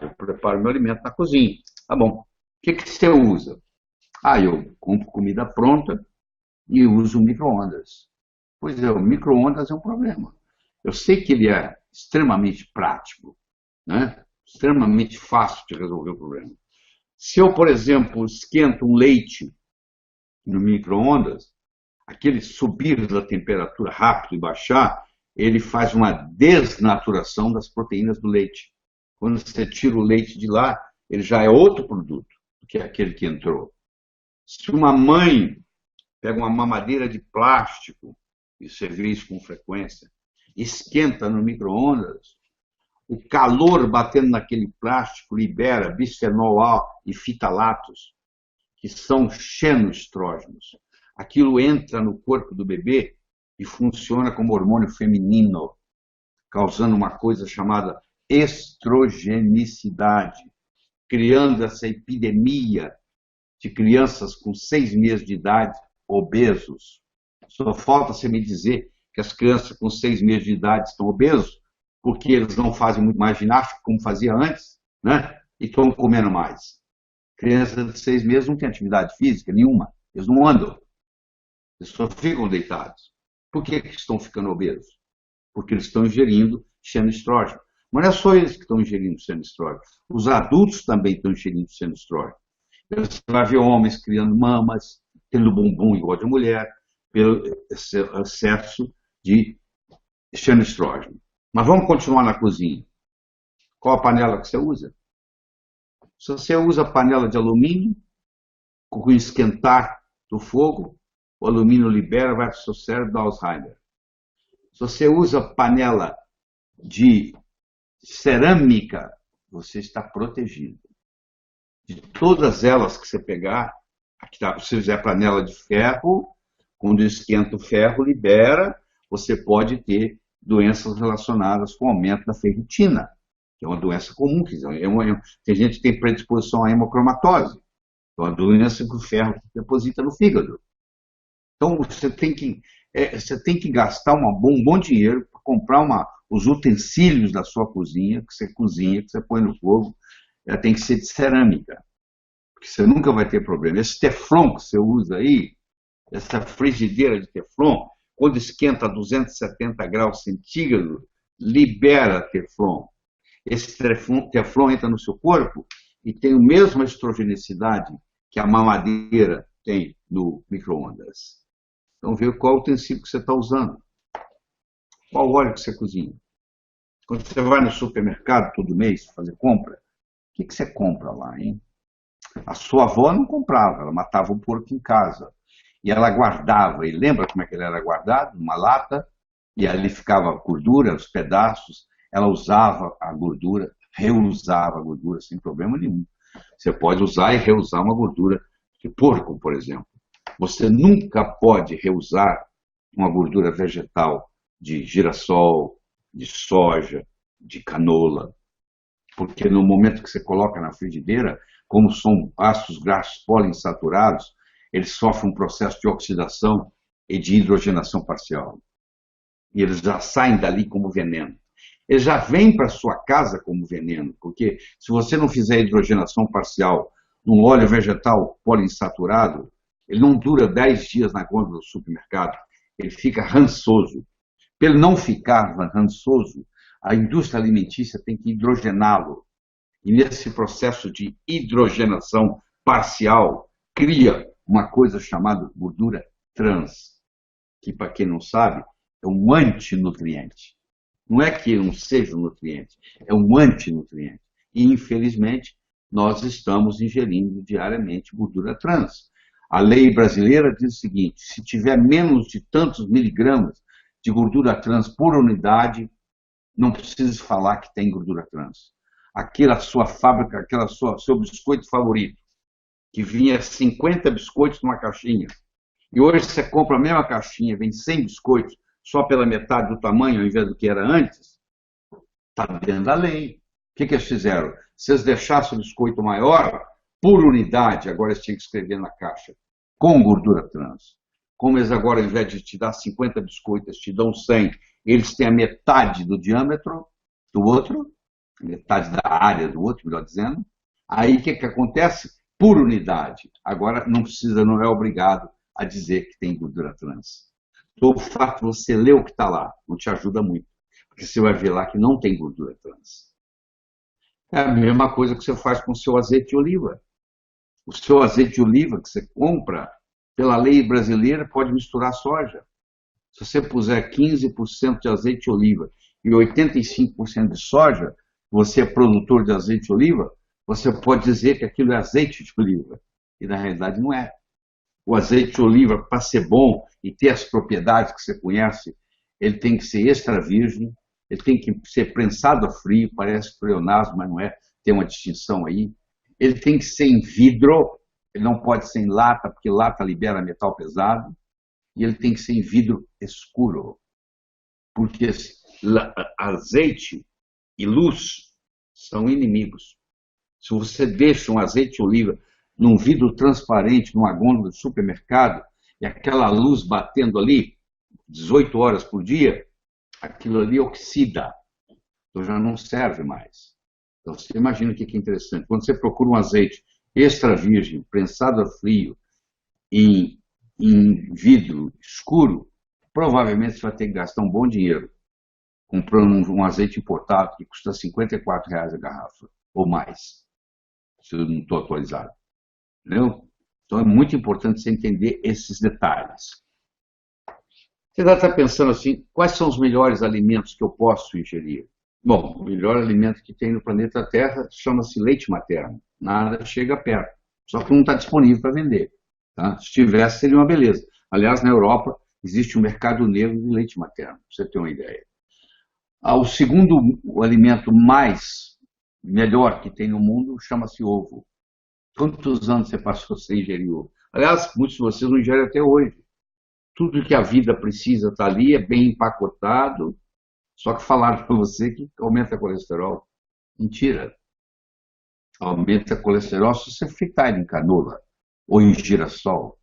Eu preparo meu alimento na cozinha. Tá bom. O que você usa? Eu compro comida pronta e uso micro-ondas. Pois é, o micro-ondas é um problema. Eu sei que ele é extremamente prático, né? Extremamente fácil de resolver o problema. Se eu, por exemplo, esquento um leite no micro-ondas, aquele subir da temperatura rápido e baixar, ele faz uma desnaturação das proteínas do leite. Quando você tira o leite de lá, ele já é outro produto do que aquele que entrou. Se uma mãe pega uma mamadeira de plástico, e você vê isso com frequência, esquenta no micro-ondas, o calor batendo naquele plástico libera bisfenol A e fitalatos, que são xenoestrógenos. Aquilo entra no corpo do bebê e funciona como hormônio feminino, causando uma coisa chamada estrogenicidade, criando essa epidemia de crianças com 6 meses de idade obesos. Só falta você me dizer que as crianças com 6 meses de idade estão obesos porque eles não fazem muito mais ginástica como fazia antes, né? E estão comendo mais. Crianças de 6 meses não têm atividade física nenhuma, eles não andam, eles só ficam deitados. Por que estão ficando obesos? Porque eles estão ingerindo xenoestrógeno. Mas não é só eles que estão ingerindo cianestróide. Os adultos também estão ingerindo cianestróide. Você vai ver homens criando mamas, tendo bumbum igual de mulher, pelo excesso de cianestrógeno. Mas vamos continuar na cozinha. Qual a panela que você usa? Se você usa panela de alumínio, com o esquentar do fogo, o alumínio libera, vai para o seu cérebro, dá Alzheimer. Se você usa panela de cerâmica, você está protegido. De todas elas que você pegar, aqui tá, se fizer panela de ferro, quando esquenta o ferro, libera, você pode ter doenças relacionadas com o aumento da ferritina, que é uma doença comum. Tem gente que tem predisposição à hemocromatose, é uma doença que o ferro deposita no fígado. Então, você tem que gastar um bom dinheiro para comprar os utensílios da sua cozinha, que você põe no fogo, tem que ser de cerâmica, porque você nunca vai ter problema. Esse teflon que você usa aí, essa frigideira de teflon, quando esquenta a 270 graus centígrados, libera teflon. Esse teflon entra no seu corpo e tem a mesma estrogenicidade que a mamadeira tem no micro-ondas. Então, vê qual utensílio que você está usando. Qual óleo que você cozinha. Quando você vai no supermercado todo mês fazer compra, o que você compra lá, hein? A sua avó não comprava, ela matava o porco em casa. E ela guardava, e lembra como é que ele era guardado? Numa lata, e ali ficava a gordura, os pedaços. Ela usava a gordura, reusava a gordura sem problema nenhum. Você pode usar e reusar uma gordura de porco, por exemplo. Você nunca pode reusar uma gordura vegetal de girassol, de soja, de canola, porque no momento que você coloca na frigideira, como são ácidos graxos poliinsaturados, eles sofrem um processo de oxidação e de hidrogenação parcial. E eles já saem dali como veneno. Eles já vêm para sua casa como veneno, porque se você não fizer hidrogenação parcial num óleo vegetal poliinsaturado, ele não dura 10 dias na gôndola do supermercado, ele fica rançoso. Para ele não ficar rançoso, a indústria alimentícia tem que hidrogená-lo. E nesse processo de hidrogenação parcial, cria uma coisa chamada gordura trans, que, para quem não sabe, é um antinutriente. Não é que não seja um nutriente, é um antinutriente. E, infelizmente, nós estamos ingerindo diariamente gordura trans. A lei brasileira diz o seguinte: se tiver menos de tantos miligramas de gordura trans por unidade, não precisa falar que tem gordura trans. Aquela sua fábrica, seu biscoito favorito, que vinha 50 biscoitos numa caixinha, e hoje você compra a mesma caixinha, vem 100 biscoitos, só pela metade do tamanho, ao invés do que era antes, está dentro da lei. O que eles fizeram? Se eles deixassem o biscoito maior, por unidade, agora eles tinham que escrever na caixa, com gordura trans. Como eles agora, ao invés de te dar 50 biscoitos, te dão 100, eles têm a metade do diâmetro do outro, metade da área do outro, melhor dizendo. Aí o que acontece? Por unidade. Agora não é obrigado a dizer que tem gordura trans. Então, o fato de você ler o que está lá não te ajuda muito, porque você vai ver lá que não tem gordura trans. É a mesma coisa que você faz com o seu azeite de oliva. O seu azeite de oliva que você compra, pela lei brasileira, pode misturar soja. Se você puser 15% de azeite de oliva e 85% de soja, você é produtor de azeite de oliva, você pode dizer que aquilo é azeite de oliva. E na realidade não é. O azeite de oliva, para ser bom e ter as propriedades que você conhece, ele tem que ser extra virgem, ele tem que ser prensado a frio, parece pleonasmo, mas não é, tem uma distinção aí. Ele tem que ser em vidro, ele não pode ser em lata, porque lata libera metal pesado, e ele tem que ser em vidro escuro, porque azeite e luz são inimigos. Se você deixa um azeite de oliva num vidro transparente, numa gôndola de supermercado, e aquela luz batendo ali 18 horas por dia, aquilo ali oxida, então já não serve mais. Então você imagina o que é interessante. Quando você procura um azeite extra virgem, prensado a frio, em vidro escuro, provavelmente você vai ter que gastar um bom dinheiro comprando um azeite importado que custa R$ 54 a garrafa, ou mais, se eu não estou atualizado. Entendeu? Então é muito importante você entender esses detalhes. Você deve estar pensando assim, quais são os melhores alimentos que eu posso ingerir? Bom, o melhor alimento que tem no planeta Terra chama-se leite materno. Nada chega perto. Só que não está disponível para vender. Tá? Se tivesse, seria uma beleza. Aliás, na Europa, existe um mercado negro de leite materno, para você ter uma ideia. O segundo alimento melhor que tem no mundo chama-se ovo. Quantos anos você passou sem ingerir ovo? Aliás, muitos de vocês não ingerem até hoje. Tudo que a vida precisa está ali, é bem empacotado, só que falaram para você que aumenta colesterol. Mentira. Aumenta colesterol se você fritar ele em canola ou em girassol.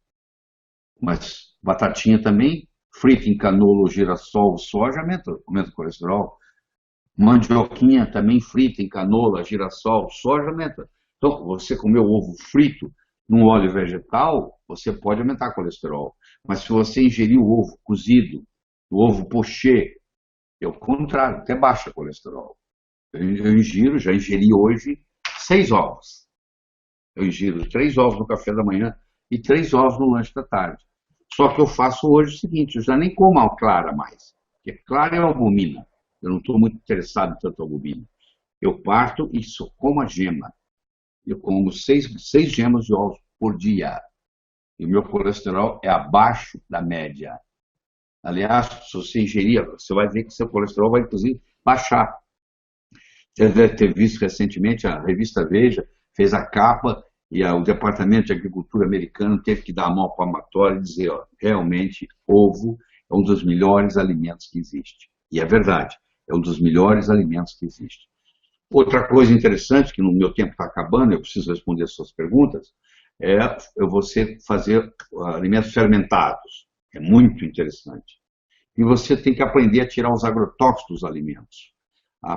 Mas batatinha também, frita em canola ou girassol, soja, aumenta o colesterol. Mandioquinha também frita em canola, girassol, soja, aumenta. Então, você comer o ovo frito num óleo vegetal, você pode aumentar o colesterol. Mas se você ingerir o ovo cozido, o ovo pochê, é o contrário, até baixa o colesterol. Eu já ingeri hoje 6 ovos. Eu ingiro 3 ovos no café da manhã e 3 ovos no lanche da tarde. Só que eu faço hoje o seguinte, eu já nem como a clara mais. Porque clara é albumina. Eu não estou muito interessado em tanto albumina. Eu parto e só como a gema. Eu como 6 gemas de ovos por dia. E o meu colesterol é abaixo da média. Aliás, se você ingerir, você vai ver que seu colesterol vai, inclusive, baixar. Você deve ter visto recentemente, a revista Veja fez a capa e o Departamento de Agricultura americano teve que dar a mão palmatória e dizer, ó, realmente, ovo é um dos melhores alimentos que existe. E é verdade, é um dos melhores alimentos que existe. Outra coisa interessante, que no meu tempo está acabando, eu preciso responder as suas perguntas, é você fazer alimentos fermentados. É muito interessante. E você tem que aprender a tirar os agrotóxicos dos alimentos.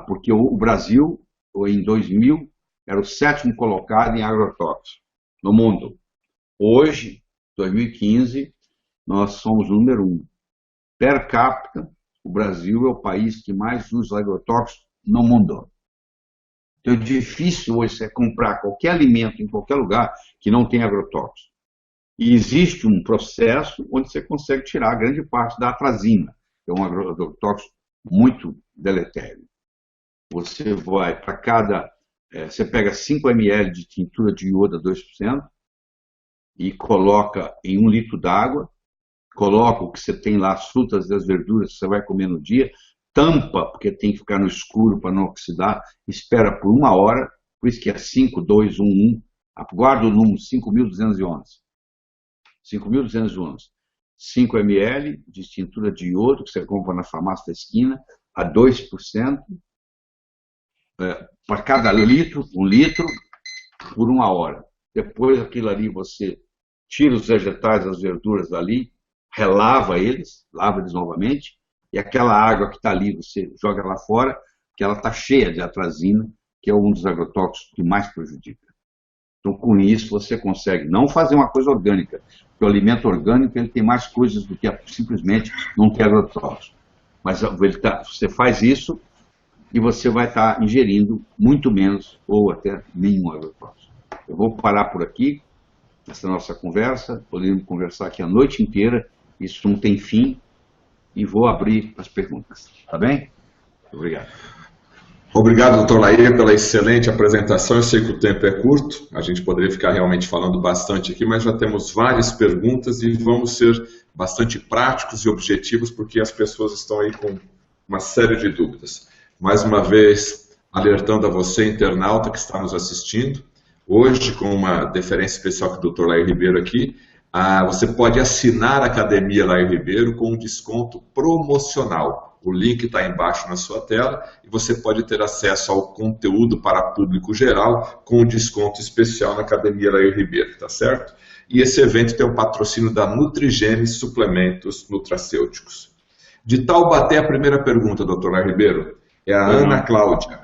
Porque o Brasil, em 2000, era o 7º colocado em agrotóxicos no mundo. Hoje, 2015, nós somos o número 1. Per capita, o Brasil é o país que mais usa agrotóxicos no mundo. Então é difícil hoje você comprar qualquer alimento em qualquer lugar que não tenha agrotóxico. E existe um processo onde você consegue tirar grande parte da atrazina, que é um agrotóxico muito deletério. Você vai para você pega 5 ml de tintura de iodo a 2% e coloca em 1 litro d'água, coloca o que você tem lá, as frutas e as verduras que você vai comer no dia, tampa, porque tem que ficar no escuro para não oxidar, espera por 1 hora, por isso que é 5, 2, 1, 1, guarda o número 5.211. 5.211. 5 ml de tintura de iodo, que você compra na farmácia da esquina, a 2%, para cada litro, 1 litro, por 1 hora. Depois aquilo ali você tira os vegetais, as verduras dali, relava eles, lava eles novamente, e aquela água que está ali, você joga lá fora, que ela está cheia de atrazina, que é um dos agrotóxicos que mais prejudica. Então, com isso, você consegue não fazer uma coisa orgânica, porque o alimento orgânico ele tem mais coisas do que simplesmente não ter agrotóxico. Mas você faz isso e você vai estar ingerindo muito menos ou até nenhum agrotóxico. Eu vou parar por aqui, essa nossa conversa, podemos conversar aqui a noite inteira, isso não tem fim, e vou abrir as perguntas. Tá bem? Obrigado. Obrigado, Dr. Lair, pela excelente apresentação. Eu sei que o tempo é curto, a gente poderia ficar realmente falando bastante aqui, mas já temos várias perguntas e vamos ser bastante práticos e objetivos, porque as pessoas estão aí com uma série de dúvidas. Mais uma vez, alertando a você, internauta, que está nos assistindo, hoje, com uma deferência especial que o Dr. Lair Ribeiro aqui, você pode assinar a Academia Lair Ribeiro com um desconto promocional. O link está embaixo na sua tela e você pode ter acesso ao conteúdo para público geral com um desconto especial na Academia Lair Ribeiro, tá certo? E esse evento tem o patrocínio da Nutrigene Suplementos Nutracêuticos. De Taubaté, a primeira pergunta, Dr. Lair Ribeiro, é a Ana Cláudia.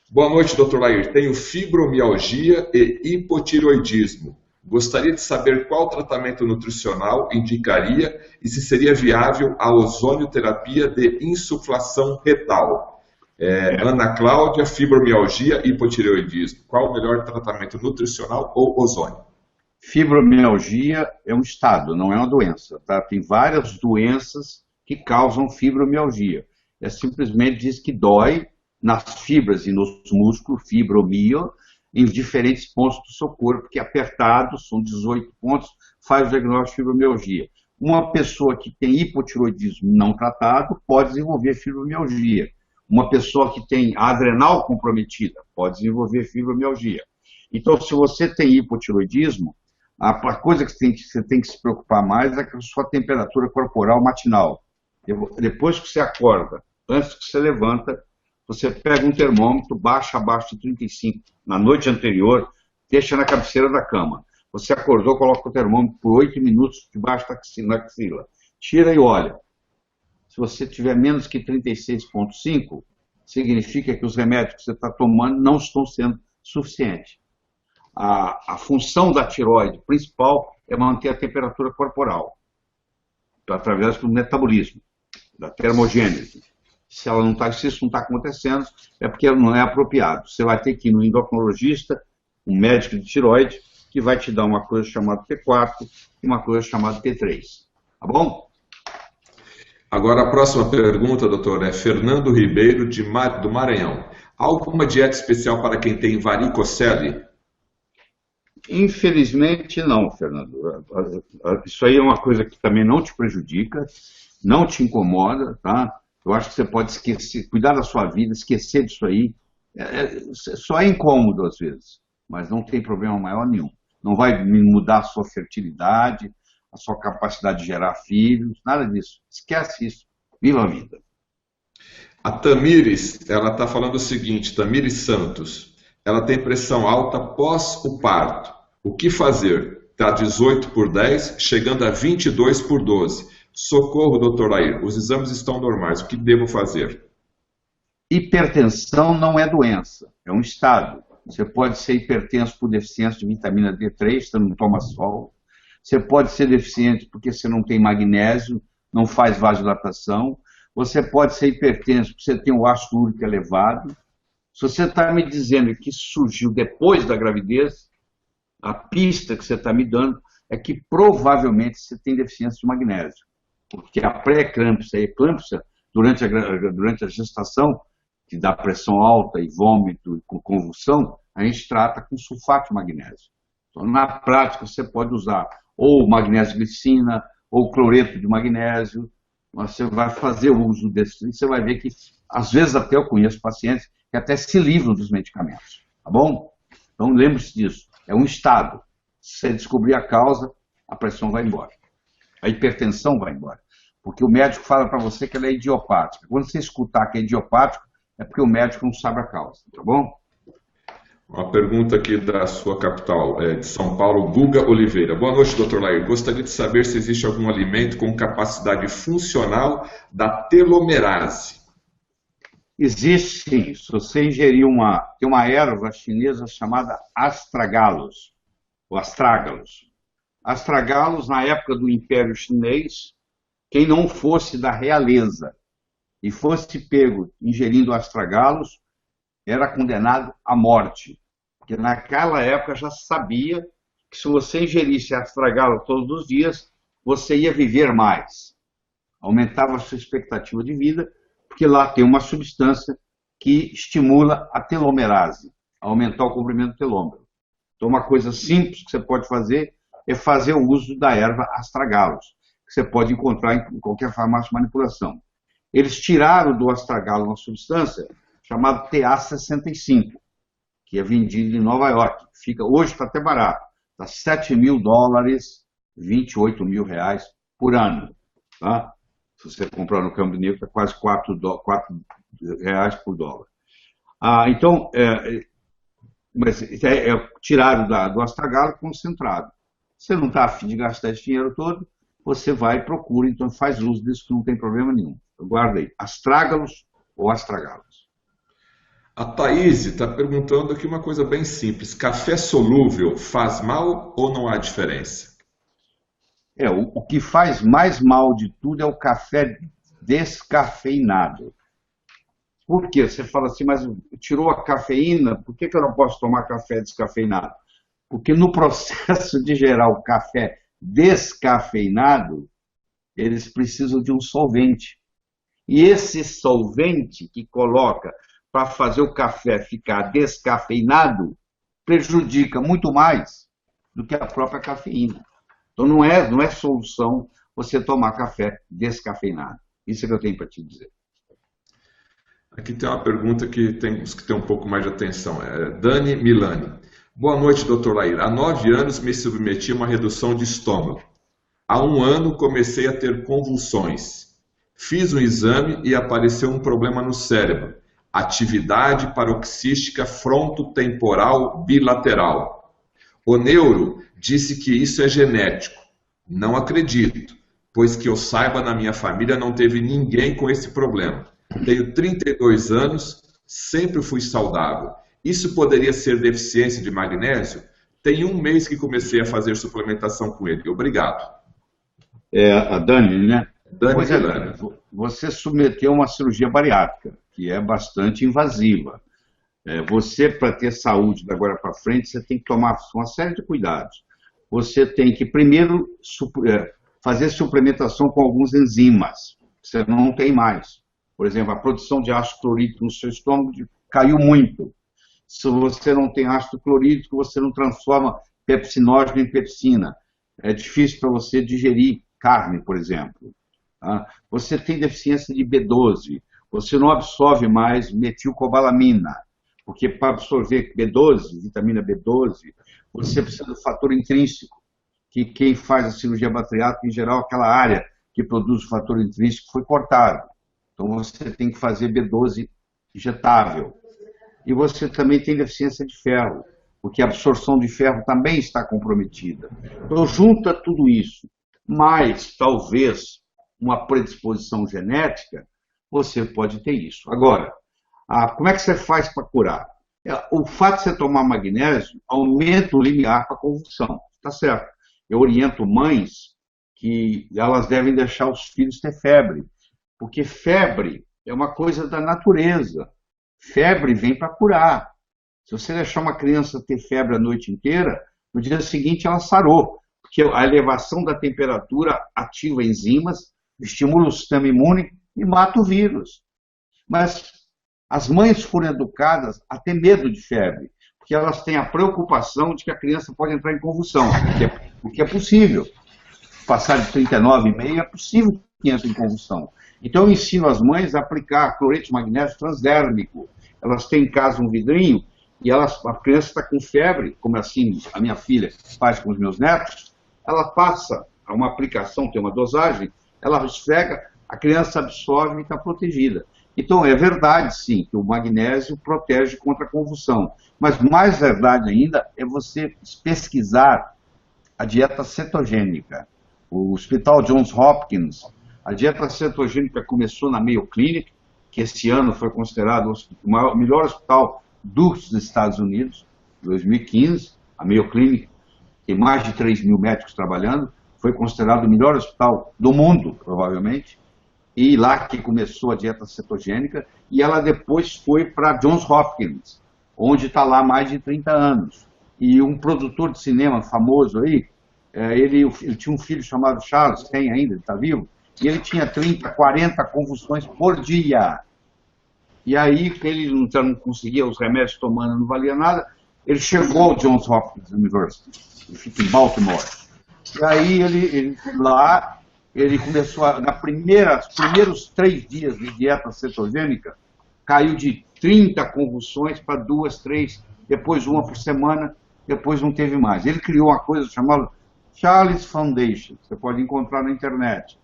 Boa noite, Dr. Lair. Tenho fibromialgia e hipotireoidismo. Gostaria de saber qual tratamento nutricional indicaria e se seria viável a ozonioterapia de insuflação retal. Ana Cláudia, fibromialgia e hipotireoidismo. Qual o melhor tratamento nutricional ou ozônio? Fibromialgia é um estado, não é uma doença. Tá? Tem várias doenças que causam fibromialgia. Simplesmente diz que dói nas fibras e nos músculos, fibromio, em diferentes pontos do seu corpo, que apertados, são 18 pontos, faz o diagnóstico de fibromialgia. Uma pessoa que tem hipotiroidismo não tratado pode desenvolver fibromialgia. Uma pessoa que tem adrenal comprometida pode desenvolver fibromialgia. Então, se você tem hipotiroidismo, a coisa que você tem que se preocupar mais é com a sua temperatura corporal matinal. Depois que você acorda, antes que você levanta, você pega um termômetro, baixa abaixo de 35 na noite anterior, deixa na cabeceira da cama. Você acordou, coloca o termômetro por 8 minutos debaixo da axila. Tira e olha. Se você tiver menos que 36,5, significa que os remédios que você está tomando não estão sendo suficientes. A função da tireoide principal é manter a temperatura corporal, através do metabolismo, da termogênese. Se isso não está acontecendo, é porque não é apropriado. Você vai ter que ir no endocrinologista, um médico de tireoide, que vai te dar uma coisa chamada T4 e uma coisa chamada T3. Tá bom? Agora a próxima pergunta, doutor, é Fernando Ribeiro, do Maranhão. Há alguma dieta especial para quem tem varicocele? Infelizmente não, Fernando. Isso aí é uma coisa que também não te prejudica, não te incomoda, tá? Eu acho que você pode esquecer, cuidar da sua vida, esquecer disso aí. Só é incômodo às vezes, mas não tem problema maior nenhum. Não vai mudar a sua fertilidade, a sua capacidade de gerar filhos, nada disso. Esquece isso. Viva a vida. A Tamires, ela está falando o seguinte, Tamires Santos, ela tem pressão alta pós o parto. O que fazer? Está 18/10, chegando a 22/12. Socorro, doutor Lair, os exames estão normais, o que devo fazer? Hipertensão não é doença, é um estado. Você pode ser hipertenso por deficiência de vitamina D3, você não toma sol. Você pode ser deficiente porque você não tem magnésio, não faz vasodilatação. Você pode ser hipertenso porque você tem o ácido úrico elevado. Se você está me dizendo que isso surgiu depois da gravidez, a pista que você está me dando é que provavelmente você tem deficiência de magnésio. Porque a pré-eclâmpsia e a eclâmpsia, durante a gestação, que dá pressão alta e vômito e com convulsão, a gente trata com sulfato de magnésio. Então, na prática, você pode usar ou magnésio glicina, ou cloreto de magnésio. Você vai fazer o uso desse, e você vai ver que, às vezes, até eu conheço pacientes que até se livram dos medicamentos. Tá bom? Então, lembre-se disso. É um estado. Se você descobrir a causa, a pressão vai embora. A hipertensão vai embora. Porque o médico fala para você que ela é idiopática. Quando você escutar que é idiopático, é porque o médico não sabe a causa. Tá bom? Uma pergunta aqui da sua capital, de São Paulo, Guga Oliveira. Boa noite, doutor Lair. Gostaria de saber se existe algum alimento com capacidade funcional da telomerase. Existe sim. Se você ingerir tem uma erva chinesa chamada astragalus, ou astrágalos. Astragalos, na época do Império Chinês, quem não fosse da realeza e fosse pego ingerindo astragalos, era condenado à morte. Porque naquela época já sabia que se você ingerisse astragalo todos os dias, você ia viver mais. Aumentava a sua expectativa de vida, porque lá tem uma substância que estimula a telomerase, aumentar o comprimento do telômero. Então, uma coisa simples que você pode fazer é fazer o uso da erva astragalos, que você pode encontrar em qualquer farmácia de manipulação. Eles tiraram do astragalo uma substância chamada TA65, que é vendida em Nova York. Hoje está até barato, está $7.000, R$28.000 por ano. Tá? Se você comprar no câmbio negro, está quase R$4 por dólar. Então, mas tiraram do astragalo concentrado. Você não está a fim de gastar esse dinheiro todo, você vai e procura, então faz uso disso que não tem problema nenhum. Guarda aí, astrágalos ou astragalos. A Thaís está perguntando aqui uma coisa bem simples. Café solúvel faz mal ou não há diferença? O que faz mais mal de tudo é o café descafeinado. Por quê? Você fala assim, mas tirou a cafeína, por que eu não posso tomar café descafeinado? Porque no processo de gerar o café descafeinado, eles precisam de um solvente. E esse solvente que coloca para fazer o café ficar descafeinado prejudica muito mais do que a própria cafeína. Então não é solução você tomar café descafeinado. Isso é que eu tenho para te dizer. Aqui tem uma pergunta que temos que ter um pouco mais de atenção. Dani Milani. Boa noite, Dr. Lair. Há 9 anos me submeti a uma redução de estômago. Há 1 ano comecei a ter convulsões. Fiz um exame e apareceu um problema no cérebro. Atividade paroxística frontotemporal bilateral. O neuro disse que isso é genético. Não acredito, pois que eu saiba, na minha família não teve ninguém com esse problema. Tenho 32 anos, sempre fui saudável. Isso poderia ser deficiência de magnésio? Tem 1 mês que comecei a fazer suplementação com ele. Obrigado. A Dani, né? Dani Milani. Você submeteu uma cirurgia bariátrica, que é bastante invasiva. Você, para ter saúde da agora para frente, você tem que tomar uma série de cuidados. Você tem que, primeiro, fazer suplementação com alguns enzimas. Você não tem mais. Por exemplo, a produção de ácido clorídrico no seu estômago caiu muito. Se você não tem ácido clorídrico, você não transforma pepsinógeno em pepsina. É difícil para você digerir carne, por exemplo. Você tem deficiência de B12. Você não absorve mais metilcobalamina. Porque para absorver B12, vitamina B12, você precisa do fator intrínseco, que quem faz a cirurgia bariátrica, em geral, aquela área que produz o fator intrínseco foi cortada. Então você tem que fazer B12 injetável. E você também tem deficiência de ferro, porque a absorção de ferro também está comprometida. Então junta tudo isso, mais talvez uma predisposição genética, você pode ter isso. Agora, como é que você faz para curar? O fato de você tomar magnésio aumenta o limiar para a convulsão. Tá certo. Eu oriento mães que elas devem deixar os filhos ter febre, porque febre é uma coisa da natureza. Febre vem para curar. Se você deixar uma criança ter febre a noite inteira, no dia seguinte ela sarou, porque a elevação da temperatura ativa enzimas, estimula o sistema imune e mata o vírus. Mas as mães foram educadas a ter medo de febre, porque elas têm a preocupação de que a criança pode entrar em convulsão, o que é possível. Passar de 39,5 é possível que entre em convulsão. Então eu ensino as mães a aplicar cloreto de magnésio transdérmico. Elas têm em casa um vidrinho e a criança está com febre, como assim a minha filha faz com os meus netos, ela passa uma aplicação, tem uma dosagem, ela esfrega, a criança absorve e está protegida. Então é verdade sim que o magnésio protege contra a convulsão, mas mais verdade ainda é você pesquisar a dieta cetogênica. O Hospital Johns Hopkins, a dieta cetogênica começou na Mayo Clinic, que esse ano foi considerado o melhor hospital dos Estados Unidos, em 2015. A Mayo Clinic tem mais de 3 mil médicos trabalhando, foi considerado o melhor hospital do mundo, provavelmente, e lá que começou a dieta cetogênica, e ela depois foi para Johns Hopkins, onde está lá há mais de 30 anos. E um produtor de cinema famoso aí, ele tinha um filho chamado Charles, tem ainda, ele está vivo, e ele tinha 30, 40 convulsões por dia. E aí, ele não conseguia, os remédios tomando não valia nada, ele chegou ao Johns Hopkins University, ele fica em Baltimore. E aí, ele começou, nos primeiros 3 dias de dieta cetogênica, caiu de 30 convulsões para 2, 3, depois uma por semana, depois não teve mais. Ele criou uma coisa chamada Charles Foundation, você pode encontrar na internet.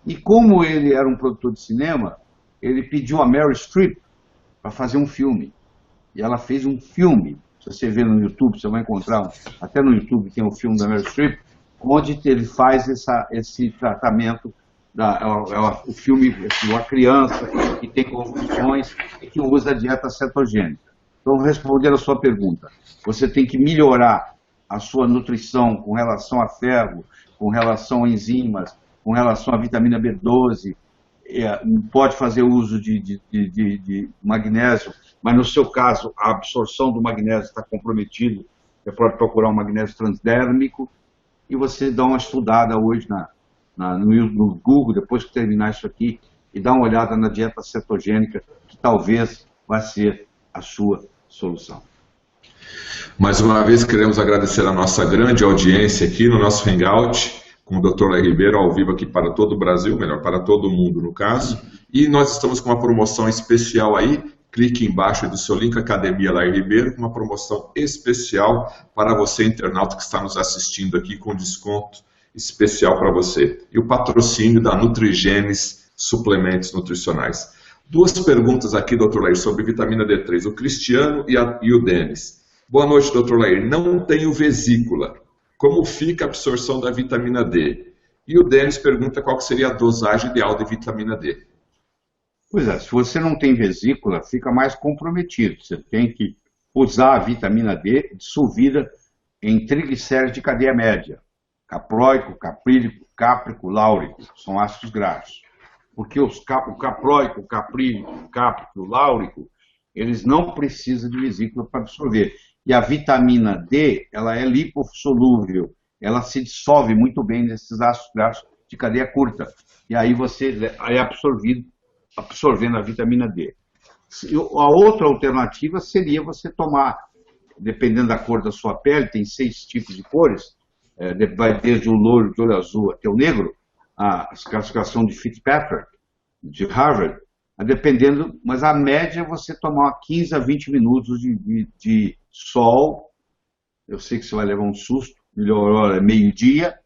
E como ele era um produtor de cinema, ele pediu a Meryl Streep para fazer um filme. E ela fez um filme. Se você ver no YouTube, você vai encontrar, até no YouTube tem um filme da Meryl Streep, onde ele faz esse tratamento o filme A Criança, que tem convulsões e que usa a dieta cetogênica. Então, respondendo a sua pergunta, você tem que melhorar a sua nutrição com relação a ferro, com relação a enzimas, com relação à vitamina B12, pode fazer uso de magnésio, mas no seu caso a absorção do magnésio está comprometida, você pode procurar um magnésio transdérmico e você dá uma estudada hoje no Google, depois que terminar isso aqui, e dá uma olhada na dieta cetogênica, que talvez vai ser a sua solução. Mais uma vez queremos agradecer a nossa grande audiência aqui no nosso Hangout, com o Dr. Laí Ribeiro ao vivo aqui para todo o Brasil, melhor, para todo o mundo no caso. E nós estamos com uma promoção especial aí, clique embaixo do seu link Academia Laí Ribeiro, uma promoção especial para você, internauta que está nos assistindo aqui, com desconto especial para você. E o patrocínio da Nutrigenes Suplementos Nutricionais. Duas perguntas aqui, Dr. Laí, sobre vitamina D3, o Cristiano e o Denis. Boa noite, Dr. Laí. Não tenho vesícula. Como fica a absorção da vitamina D? E o Denis pergunta qual seria a dosagem ideal de vitamina D. Pois é, se você não tem vesícula, fica mais comprometido. Você tem que usar a vitamina D dissolvida em triglicéridos de cadeia média. Caproico, caprílico, cáprico, láurico. São ácidos graxos. Porque o caproico, o caprílico, o cáprico, o láurico, eles não precisam de vesícula para absorver. E a vitamina D, ela é lipossolúvel, ela se dissolve muito bem nesses ácidos graxos de cadeia curta. E aí você é absorvendo a vitamina D. A outra alternativa seria você tomar, dependendo da cor da sua pele, tem 6 tipos de cores, vai desde o loiro de olho azul até o negro, a classificação de Fitzpatrick, de Harvard, dependendo, mas a média é você tomar 15 a 20 minutos de sol. Eu sei que você vai levar um susto, melhor hora é meio-dia,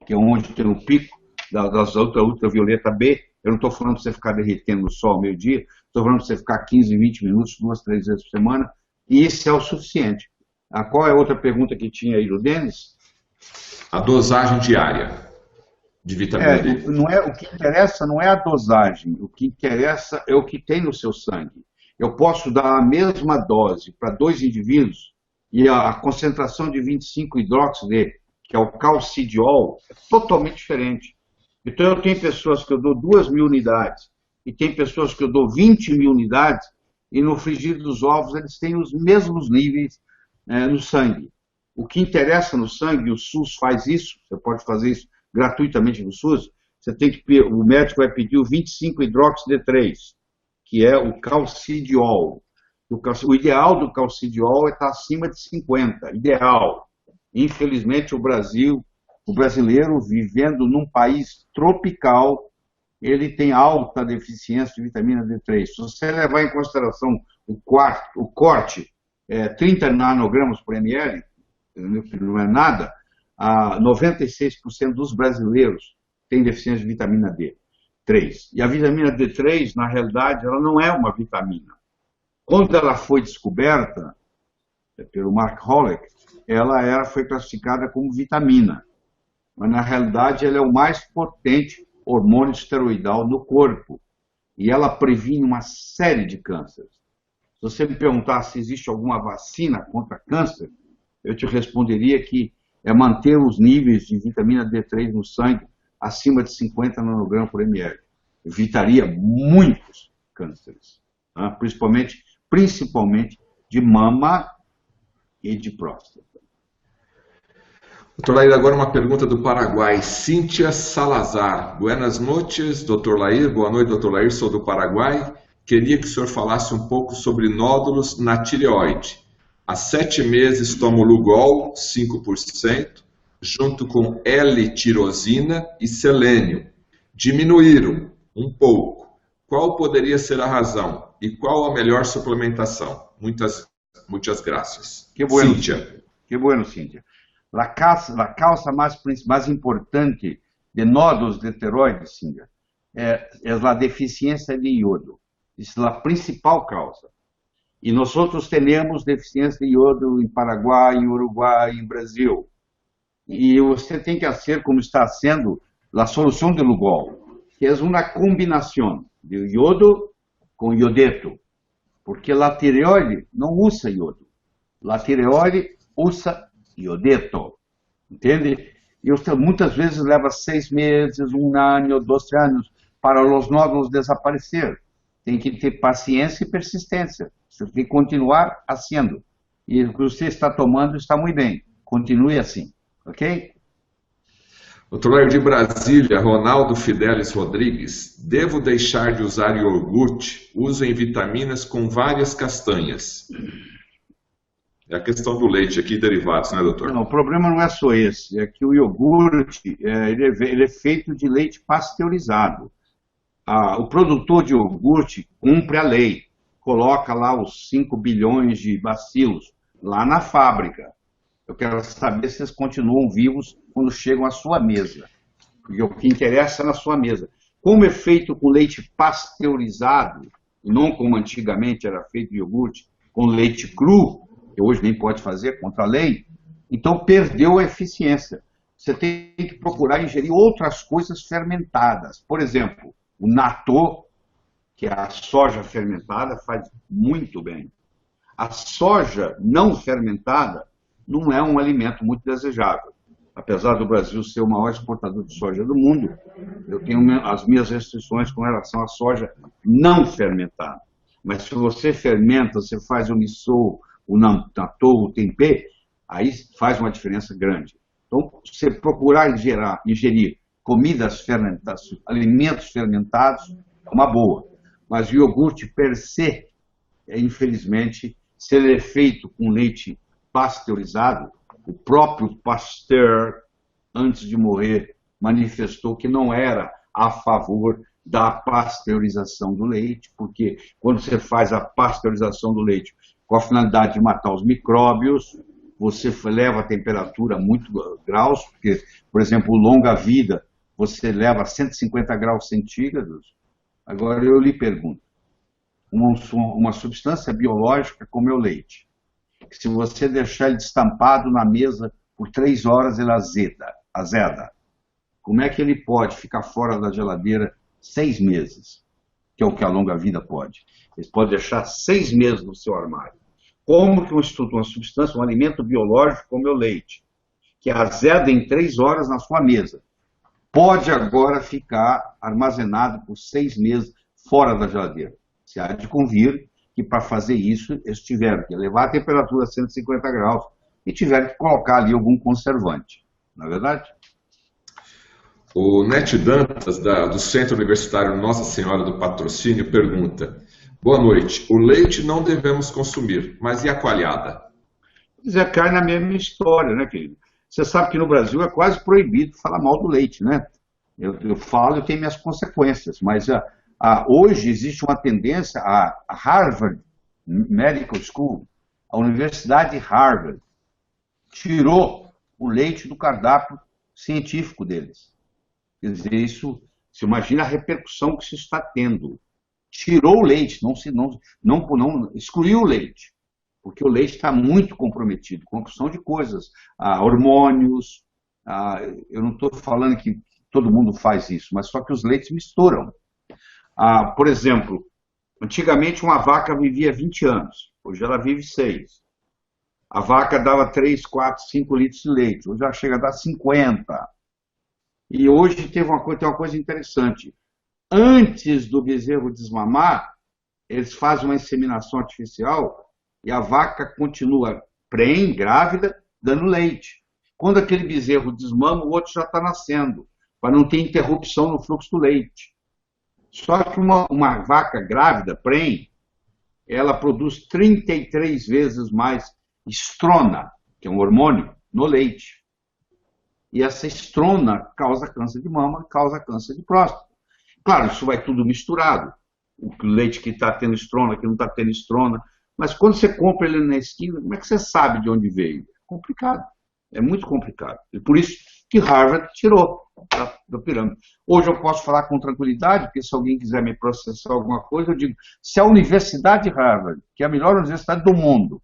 que é onde tem o pico das ultravioleta B. Eu não estou falando para você ficar derretendo no sol meio-dia, estou falando para você ficar 15, 20 minutos, 2, 3 vezes por semana, e isso é o suficiente. Qual é a outra pergunta que tinha aí do Denis? A dosagem diária de vitamina D. O que interessa não é a dosagem, o que interessa é o que tem no seu sangue. Eu posso dar a mesma dose para 2 indivíduos e a concentração de 25-hidroxi-D, que é o calcidiol, é totalmente diferente. Então eu tenho pessoas que eu dou 2.000 unidades e tem pessoas que eu dou 20.000 unidades e no frigir dos ovos eles têm os mesmos níveis no sangue. O que interessa no sangue, o SUS faz isso, você pode fazer isso gratuitamente no SUS, o médico vai pedir o 25-hidroxi-D3, que é o calcidiol. O ideal do calcidiol é estar acima de 50, ideal. Infelizmente o brasileiro vivendo num país tropical, ele tem alta deficiência de vitamina D3. Se você levar em consideração o corte, 30 nanogramas por ml, que não é nada, 96% dos brasileiros têm deficiência de vitamina D3. E a vitamina D3, na realidade, ela não é uma vitamina. Quando ela foi descoberta pelo Mark Hollick, ela foi classificada como vitamina. Mas, na realidade, ela é o mais potente hormônio esteroidal do corpo. E ela previne uma série de cânceres. Se você me perguntar se existe alguma vacina contra câncer, eu te responderia que é manter os níveis de vitamina D3 no sangue acima de 50 nanogramas por ml. Evitaria muitos cânceres, né? Principalmente de mama e de próstata. Dr. Laí, agora uma pergunta do Paraguai. Cíntia Salazar. Buenas noches, Dr. Laí. Boa noite, Dr. Laí. Sou do Paraguai. Queria que o senhor falasse um pouco sobre nódulos na tireoide. Há 7 meses tomo Lugol 5%, junto com L-tirosina e selênio. Diminuíram um pouco. Qual poderia ser a razão? E qual a melhor suplementação? Muitas graças. Que bueno, Cíntia. Que bueno, Cíntia. A causa mais importante de nódulos de tireoide, Cíntia, é a deficiência de iodo. Isso é a principal causa. E nós temos deficiência de iodo em Paraguai, em Uruguai, em Brasil. E você tem que ser, como está sendo, a solução do Lugol. que é uma combinação de iodo com iodeto, porque la tireoide não usa iodo, la tireoide usa iodeto, entende? E muitas vezes leva 6 meses, 1 ano, 12 anos para os nódulos desaparecer. Tem que ter paciência e persistência. Você tem que continuar fazendo. E o que você está tomando está muito bem. Continue assim, ok? Doutor Lair, de Brasília, Ronaldo Fidelis Rodrigues. Devo deixar de usar iogurte? Uso em vitaminas com várias castanhas. É a questão do leite aqui, derivados, né, doutor? Não, o problema não é só esse. É que o iogurte ele é feito de leite pasteurizado. O produtor de iogurte cumpre a lei. Coloca lá os 5 bilhões de bacilos lá na fábrica. Eu quero saber se eles continuam vivos quando chegam à sua mesa. Porque o que interessa é na sua mesa. Como é feito com leite pasteurizado, e não como antigamente era feito iogurte, com leite cru, que hoje nem pode fazer contra a lei, então perdeu a eficiência. Você tem que procurar ingerir outras coisas fermentadas. Por exemplo, o natô, que é a soja fermentada, faz muito bem. A soja não fermentada não é um alimento muito desejável. Apesar do Brasil ser o maior exportador de soja do mundo, eu tenho as minhas restrições com relação à soja não fermentada. Mas se você fermenta, você faz o missô, o natô, o tempê, aí faz uma diferença grande. Então, você procurar ingerir comidas fermentadas, alimentos fermentados, é uma boa. Mas o iogurte per se, infelizmente, se ele é feito com leite pasteurizado, o próprio Pasteur, antes de morrer, manifestou que não era a favor da pasteurização do leite, porque quando você faz a pasteurização do leite com a finalidade de matar os micróbios, você leva a temperatura a muitos graus, porque, por exemplo, o longa-vida, você leva a 150 graus centígrados. Agora eu lhe pergunto, uma substância biológica como é o leite, que se você deixar ele destampado na mesa por 3 horas, ele azeda. Como é que ele pode ficar fora da geladeira 6 meses? Que é o que a longa-vida pode. Ele pode deixar 6 meses no seu armário. Como que uma substância, um alimento biológico como é o leite, que azeda em 3 horas na sua mesa, pode agora ficar armazenado por 6 meses fora da geladeira? Você há de convir que para fazer isso, eles tiveram que levar a temperatura a 150 graus e tiveram que colocar ali algum conservante. Não é verdade? O Net Dantas, do Centro Universitário Nossa Senhora do Patrocínio, pergunta: boa noite, o leite não devemos consumir, mas e a coalhada? Pois é, cai na mesma história, né, querido? Você sabe que no Brasil é quase proibido falar mal do leite, né? Eu falo e tem minhas consequências, mas hoje existe uma tendência, a Harvard Medical School, a Universidade de Harvard, tirou o leite do cardápio científico deles. Quer dizer, isso, você imagina a repercussão que isso está tendo. Tirou o leite, não excluiu o leite, porque o leite está muito comprometido com a opção de coisas, hormônios. Eu não estou falando que todo mundo faz isso, mas só que os leites misturam. Por exemplo, antigamente uma vaca vivia 20 anos, hoje ela vive 6. A vaca dava 3, 4, 5 litros de leite, hoje ela chega a dar 50. E hoje tem uma coisa interessante. Antes do bezerro desmamar, eles fazem uma inseminação artificial e a vaca continua grávida, dando leite. Quando aquele bezerro desmama, o outro já está nascendo, para não ter interrupção no fluxo do leite. Só que uma vaca grávida, ela produz 33 vezes mais estrona, que é um hormônio, no leite. E essa estrona causa câncer de mama, causa câncer de próstata. Claro, isso vai tudo misturado. O leite que está tendo estrona, que não está tendo estrona. Mas quando você compra ele na esquina, como é que você sabe de onde veio? Complicado. É muito complicado. E por isso que Harvard tirou da pirâmide. Hoje eu posso falar com tranquilidade, porque se alguém quiser me processar alguma coisa, eu digo, se a Universidade de Harvard, que é a melhor universidade do mundo,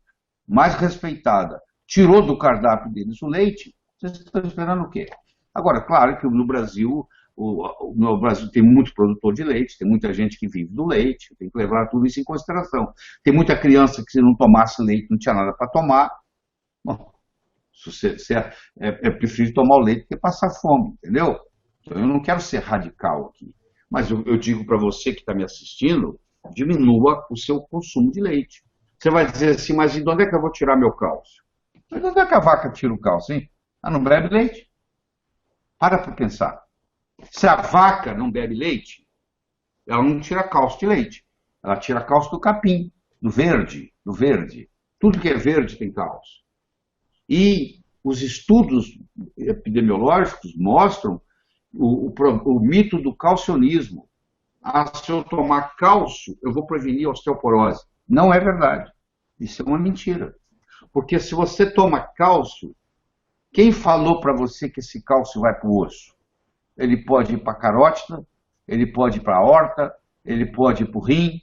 mais respeitada, tirou do cardápio deles o leite, vocês estão esperando o quê? Agora, claro que no Brasil No Brasil tem muito produtor de leite, tem muita gente que vive do leite, tem que levar tudo isso em consideração. Tem muita criança que se não tomasse leite não tinha nada para tomar. Bom, é preferível tomar o leite do que passar fome, entendeu? Então, eu não quero ser radical aqui, mas eu digo para você que está me assistindo, diminua o seu consumo de leite. Você vai dizer assim, mas de onde é que eu vou tirar meu cálcio? Mas de onde é que a vaca tira o cálcio, hein? Ela não bebe leite? Para pensar. Se a vaca não bebe leite, ela não tira cálcio de leite. Ela tira cálcio do capim, do verde, do verde. Tudo que é verde tem cálcio. E os estudos epidemiológicos mostram o mito do calcionismo. Se eu tomar cálcio, eu vou prevenir a osteoporose. Não é verdade. Isso é uma mentira. Porque se você toma cálcio, quem falou para você que esse cálcio vai para o osso? Ele pode ir para a carótida, ele pode ir para a aorta, ele pode ir para o rim,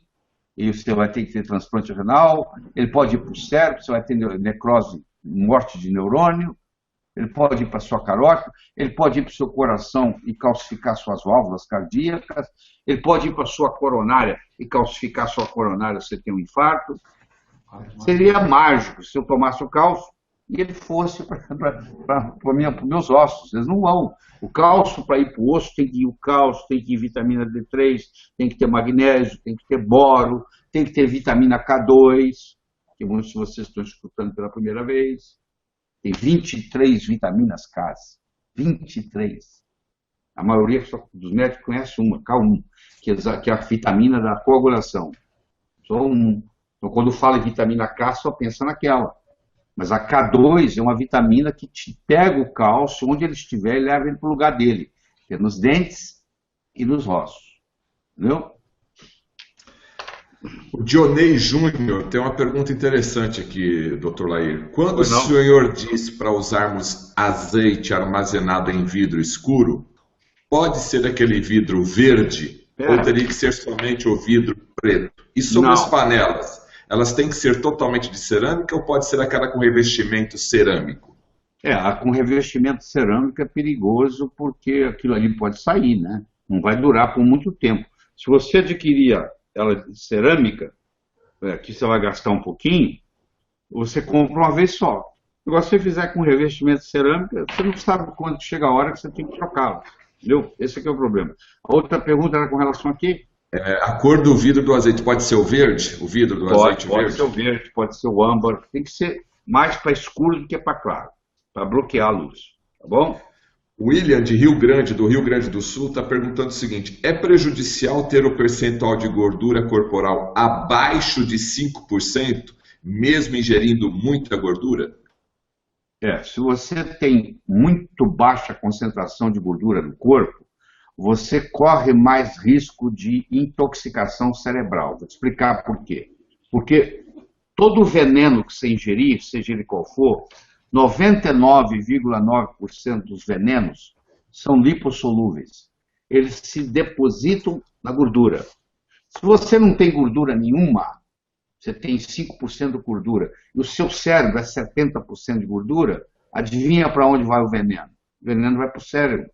e você vai ter que ter transplante renal, ele pode ir para o cérebro, você vai ter necrose, morte de neurônio, ele pode ir para a sua carótida, ele pode ir para o seu coração e calcificar suas válvulas cardíacas, ele pode ir para a sua coronária e calcificar sua coronária, você tem um infarto. Seria mágico se eu tomasse o cálcio e ele fosse para meus ossos. Eles não vão. O cálcio, para ir para o osso, tem que ir o cálcio, tem que ir vitamina D3, tem que ter magnésio, tem que ter boro, tem que ter vitamina K2, que muitos de vocês estão escutando pela primeira vez. Tem 23 vitaminas K. 23. A maioria dos médicos conhece uma, K1, que é a vitamina da coagulação. Só um. Então, quando fala em vitamina K, só pensa naquela. Mas a K2 é uma vitamina que te pega o cálcio onde ele estiver e leva ele para o lugar dele, que é nos dentes e nos ossos. Entendeu? O Dionei Júnior tem uma pergunta interessante aqui, Dr. Lair. Quando o senhor diz para usarmos azeite armazenado em vidro escuro, pode ser aquele vidro verde ou teria que ser somente o vidro preto? E sobre as panelas? Elas têm que ser totalmente de cerâmica ou pode ser aquela com revestimento cerâmico? A com revestimento cerâmico é perigoso porque aquilo ali pode sair, né? Não vai durar por muito tempo. Se você adquirir ela de cerâmica, que você vai gastar um pouquinho, você compra uma vez só. Agora, se você fizer com revestimento cerâmica, você não sabe quando chega a hora que você tem que trocá-la. Entendeu? Esse aqui é o problema. A outra pergunta era com relação aqui. A cor do vidro do azeite pode ser o verde? O vidro do azeite verde? Pode ser o verde, pode ser o âmbar. Tem que ser mais para escuro do que para claro, para bloquear a luz. Tá bom? William, do Rio Grande do Sul, está perguntando o seguinte: é prejudicial ter o percentual de gordura corporal abaixo de 5%, mesmo ingerindo muita gordura? Se você tem muito baixa concentração de gordura no corpo, você corre mais risco de intoxicação cerebral. Vou te explicar por quê. Porque todo veneno que você ingerir, seja ele qual for, 99,9% dos venenos são lipossolúveis. Eles se depositam na gordura. Se você não tem gordura nenhuma, você tem 5% de gordura, e o seu cérebro é 70% de gordura, adivinha para onde vai o veneno? O veneno vai para o cérebro.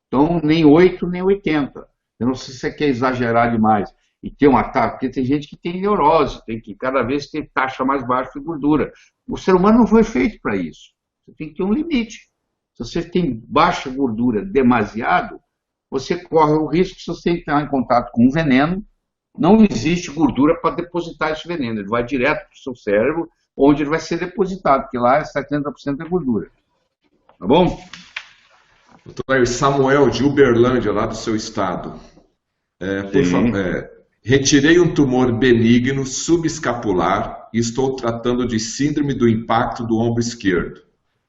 Então, nem 8, nem 80. Eu não sei se você quer exagerar demais e ter um ataque, porque tem gente que tem neurose, tem que cada vez ter taxa mais baixa de gordura. O ser humano não foi feito para isso. Você tem que ter um limite. Se você tem baixa gordura demasiado, você corre o risco, se você entrar em contato com um veneno, não existe gordura para depositar esse veneno. Ele vai direto para o seu cérebro, onde ele vai ser depositado, porque lá é 70% da gordura. Tá bom? Doutor Samuel de Uberlândia, lá do seu estado. Por favor, retirei um tumor benigno subescapular e estou tratando de síndrome do impacto do ombro esquerdo.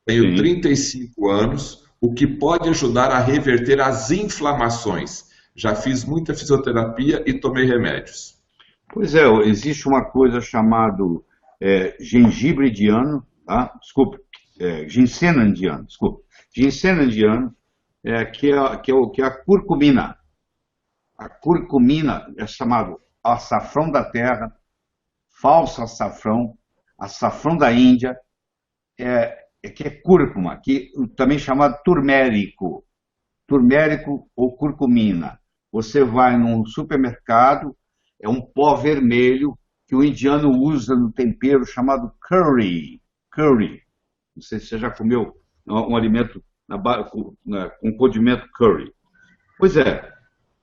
Tenho 35 anos, o que pode ajudar a reverter as inflamações. Já fiz muita fisioterapia e tomei remédios. Pois existe uma coisa chamada gengibre indiano, tá? Desculpa, ginsena indiano, desculpa. Ginsena indiano, que é a curcumina. A curcumina é chamado açafrão da terra, falso açafrão da Índia, que é cúrcuma, que também chamado turmérico. turmérico ou curcumina. Você vai num supermercado, é um pó vermelho que o indiano usa no tempero chamado curry. Curry. Não sei se você já comeu um alimento com condimento curry. Pois é,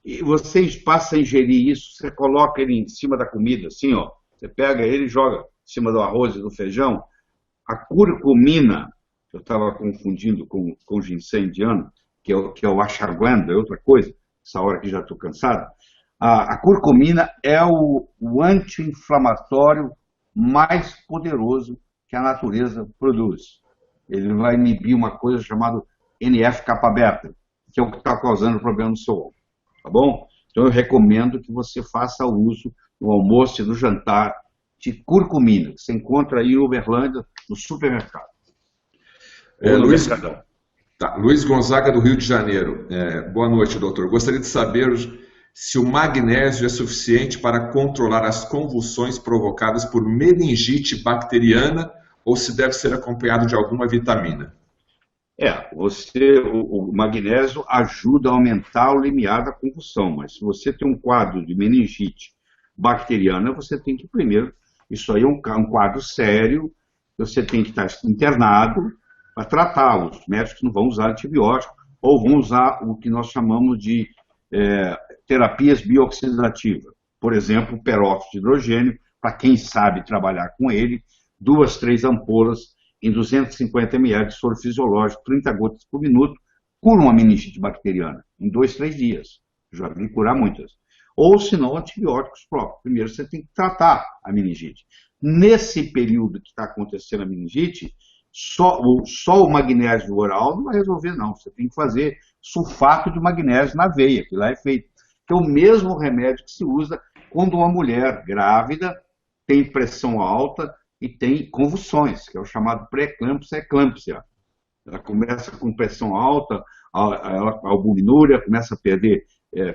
e você passa a ingerir isso, você coloca ele em cima da comida, assim, ó. Você pega ele e joga em cima do arroz e do feijão. A curcumina, eu estava confundindo com ginseng indiano, que é o ashwagandha, é outra coisa, essa hora que já estou cansado. A curcumina é o anti-inflamatório mais poderoso que a natureza produz. Ele vai inibir uma coisa chamada NF-kappa-beta, que é o que está causando problema no seu olho. Tá bom? Então eu recomendo que você faça uso no almoço e no jantar de curcumina, que você encontra aí em Uberlândia, no supermercado. Luiz Gonzaga, do Rio de Janeiro. Boa noite, doutor. Gostaria de saber se o magnésio é suficiente para controlar as convulsões provocadas por meningite bacteriana ou se deve ser acompanhado de alguma vitamina. O magnésio ajuda a aumentar o limiar da convulsão, mas se você tem um quadro de meningite bacteriana, você tem que primeiro, isso aí é um quadro sério, você tem que estar internado para tratar. Os médicos não vão usar antibiótico ou vão usar o que nós chamamos de terapias bioxidativas. Por exemplo, peróxido de hidrogênio, para quem sabe trabalhar com ele, 2, 3 ampolas em 250 ml de soro fisiológico, 30 gotas por minuto, cura uma meningite bacteriana em 2, 3 dias. Já vi curar muitas. Ou, se não, antibióticos próprios. Primeiro você tem que tratar a meningite. Nesse período que está acontecendo a meningite, só o magnésio oral não vai resolver, não. Você tem que fazer sulfato de magnésio na veia, que lá é feito. Que é o mesmo remédio que se usa quando uma mulher grávida tem pressão alta e tem convulsões, que é o chamado pré-eclâmpsia. Ela começa com pressão alta, a albuminúria, começa a perder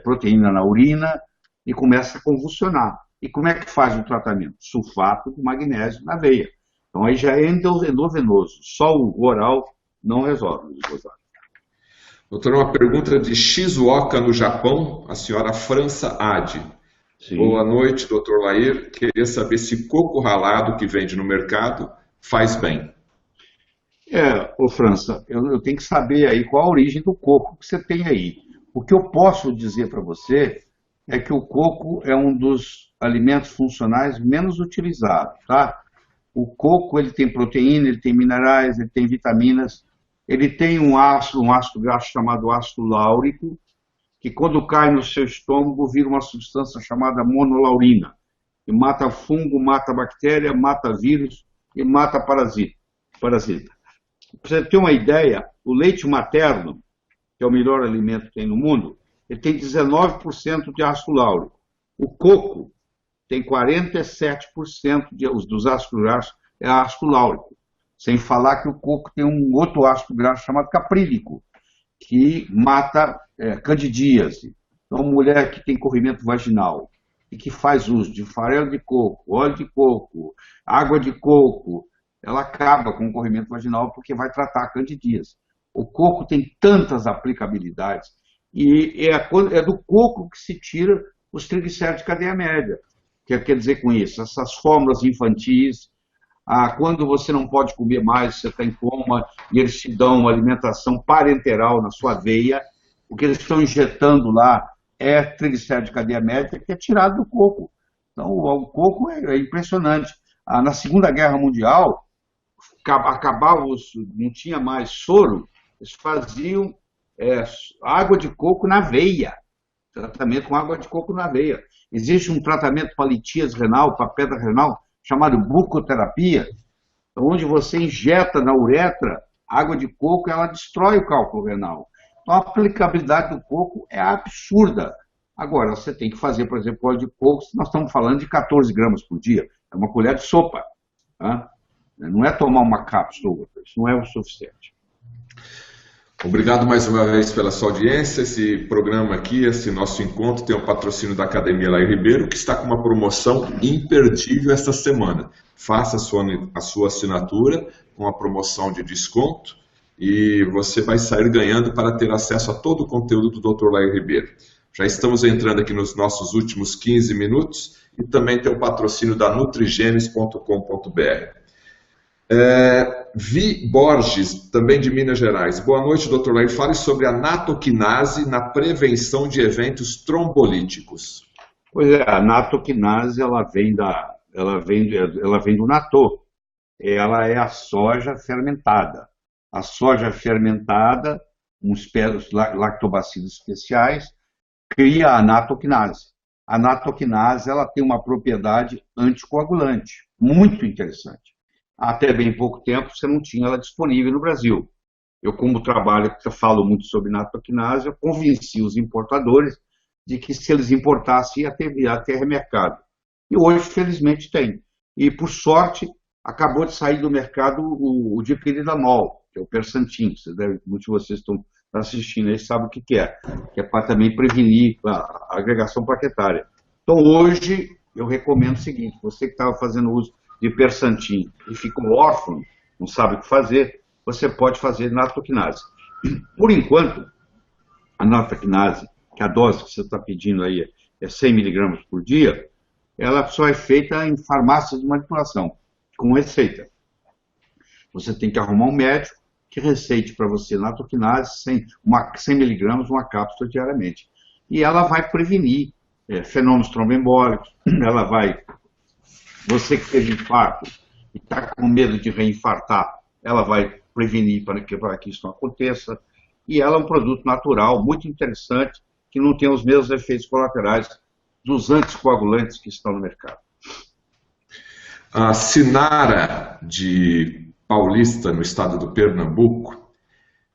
proteína na urina e começa a convulsionar. E como é que faz o tratamento? Sulfato de magnésio na veia. Então aí já é endovenoso. Só o oral não resolve. Doutor, uma pergunta de Shizuoka, no Japão, a senhora França Ade. Sim. Boa noite, doutor Lair. Queria saber se coco ralado que vende no mercado faz bem. França, eu tenho que saber aí qual a origem do coco que você tem aí. O que eu posso dizer para você é que o coco é um dos alimentos funcionais menos utilizados, tá? O coco, ele tem proteína, ele tem minerais, ele tem vitaminas, ele tem um ácido graxo chamado ácido láurico, que quando cai no seu estômago vira uma substância chamada monolaurina, que mata fungo, mata bactéria, mata vírus e mata parasita. Para você ter uma ideia, o leite materno, que é o melhor alimento que tem no mundo, ele tem 19% de ácido láurico. O coco tem 47% dos ácidos graxos é ácido láurico. Sem falar que o coco tem um outro ácido graxo chamado caprílico, que mata candidíase. Então, mulher que tem corrimento vaginal e que faz uso de farelo de coco, óleo de coco, água de coco, ela acaba com o corrimento vaginal porque vai tratar a candidíase. O coco tem tantas aplicabilidades e é do coco que se tira os triglicéridos de cadeia média. O que quer dizer com isso? Essas fórmulas infantis, quando você não pode comer mais, você está em coma, e eles te dão uma alimentação parenteral na sua veia, o que eles estão injetando lá é triglicérido de cadeia média que é tirado do coco. Então, o coco é impressionante. Na Segunda Guerra Mundial, não tinha mais soro, eles faziam água de coco na veia, tratamento com água de coco na veia. Existe um tratamento para litíase renal, para pedra renal, chamado bucoterapia, onde você injeta na uretra água de coco e ela destrói o cálculo renal. Então a aplicabilidade do coco é absurda. Agora, você tem que fazer, por exemplo, óleo de coco, nós estamos falando de 14 gramas por dia, é uma colher de sopa. Tá? Não é tomar uma cápsula, isso não é o suficiente. Obrigado mais uma vez pela sua audiência. Esse programa aqui, esse nosso encontro, tem o patrocínio da Academia Lair Ribeiro, que está com uma promoção imperdível esta semana. Faça a sua assinatura com a promoção de desconto e você vai sair ganhando para ter acesso a todo o conteúdo do Dr. Lair Ribeiro. Já estamos entrando aqui nos nossos últimos 15 minutos e também tem o patrocínio da nutrigenes.com.br. Vi Borges, também de Minas Gerais. Boa noite, Dr. Lair. Fale sobre a natoquinase na prevenção de eventos trombolíticos. Pois é, a natoquinase ela vem do natô. Ela é a soja fermentada. A soja fermentada, uns lactobacilos especiais, cria a natoquinase. A natoquinase ela tem uma propriedade anticoagulante, muito interessante. Até bem pouco tempo você não tinha ela disponível no Brasil. Eu, como falo muito sobre natoquinase, eu convenci os importadores de que se eles importassem ia ter mercado. E hoje, felizmente, tem. E, por sorte, acabou de sair do mercado o dipirilamol, que é o Persantin. Muitos de vocês estão assistindo aí sabem o que é para também prevenir a agregação plaquetária. Então, hoje, eu recomendo o seguinte, você que estava fazendo uso de Persantin e ficou órfão, não sabe o que fazer, você pode fazer natoquinase. Por enquanto, a natoquinase, que a dose que você está pedindo aí é 100 miligramas por dia, ela só é feita em farmácias de manipulação, com receita. Você tem que arrumar um médico que receite para você natoquinase 100 miligramas, uma cápsula diariamente. E ela vai prevenir fenômenos tromboembólicos, você que teve infarto e está com medo de reinfartar, ela vai prevenir para que isso não aconteça. E ela é um produto natural, muito interessante, que não tem os mesmos efeitos colaterais dos anticoagulantes que estão no mercado. A Sinara, de Paulista, no estado do Pernambuco,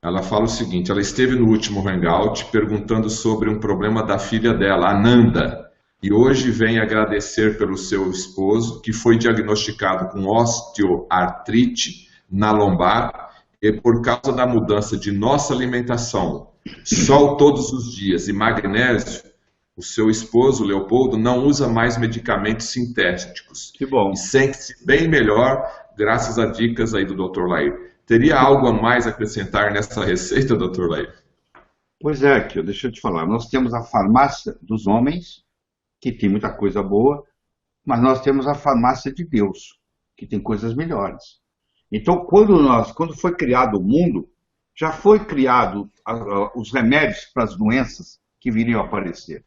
ela fala o seguinte, ela esteve no último Hangout perguntando sobre um problema da filha dela, Ananda, e hoje vem agradecer pelo seu esposo, que foi diagnosticado com osteoartrite na lombar, e por causa da mudança de nossa alimentação, sol todos os dias e magnésio, o seu esposo, Leopoldo, não usa mais medicamentos sintéticos. Que bom. E sente-se bem melhor graças a dicas aí do Dr. Lair. Teria algo a mais a acrescentar nessa receita, Dr. Lair? Pois é, Kio, deixa eu te falar. Nós temos a farmácia dos homens, que tem muita coisa boa, mas nós temos a farmácia de Deus, que tem coisas melhores. Então, quando foi criado o mundo, já foi criado os remédios para as doenças que viriam a aparecer.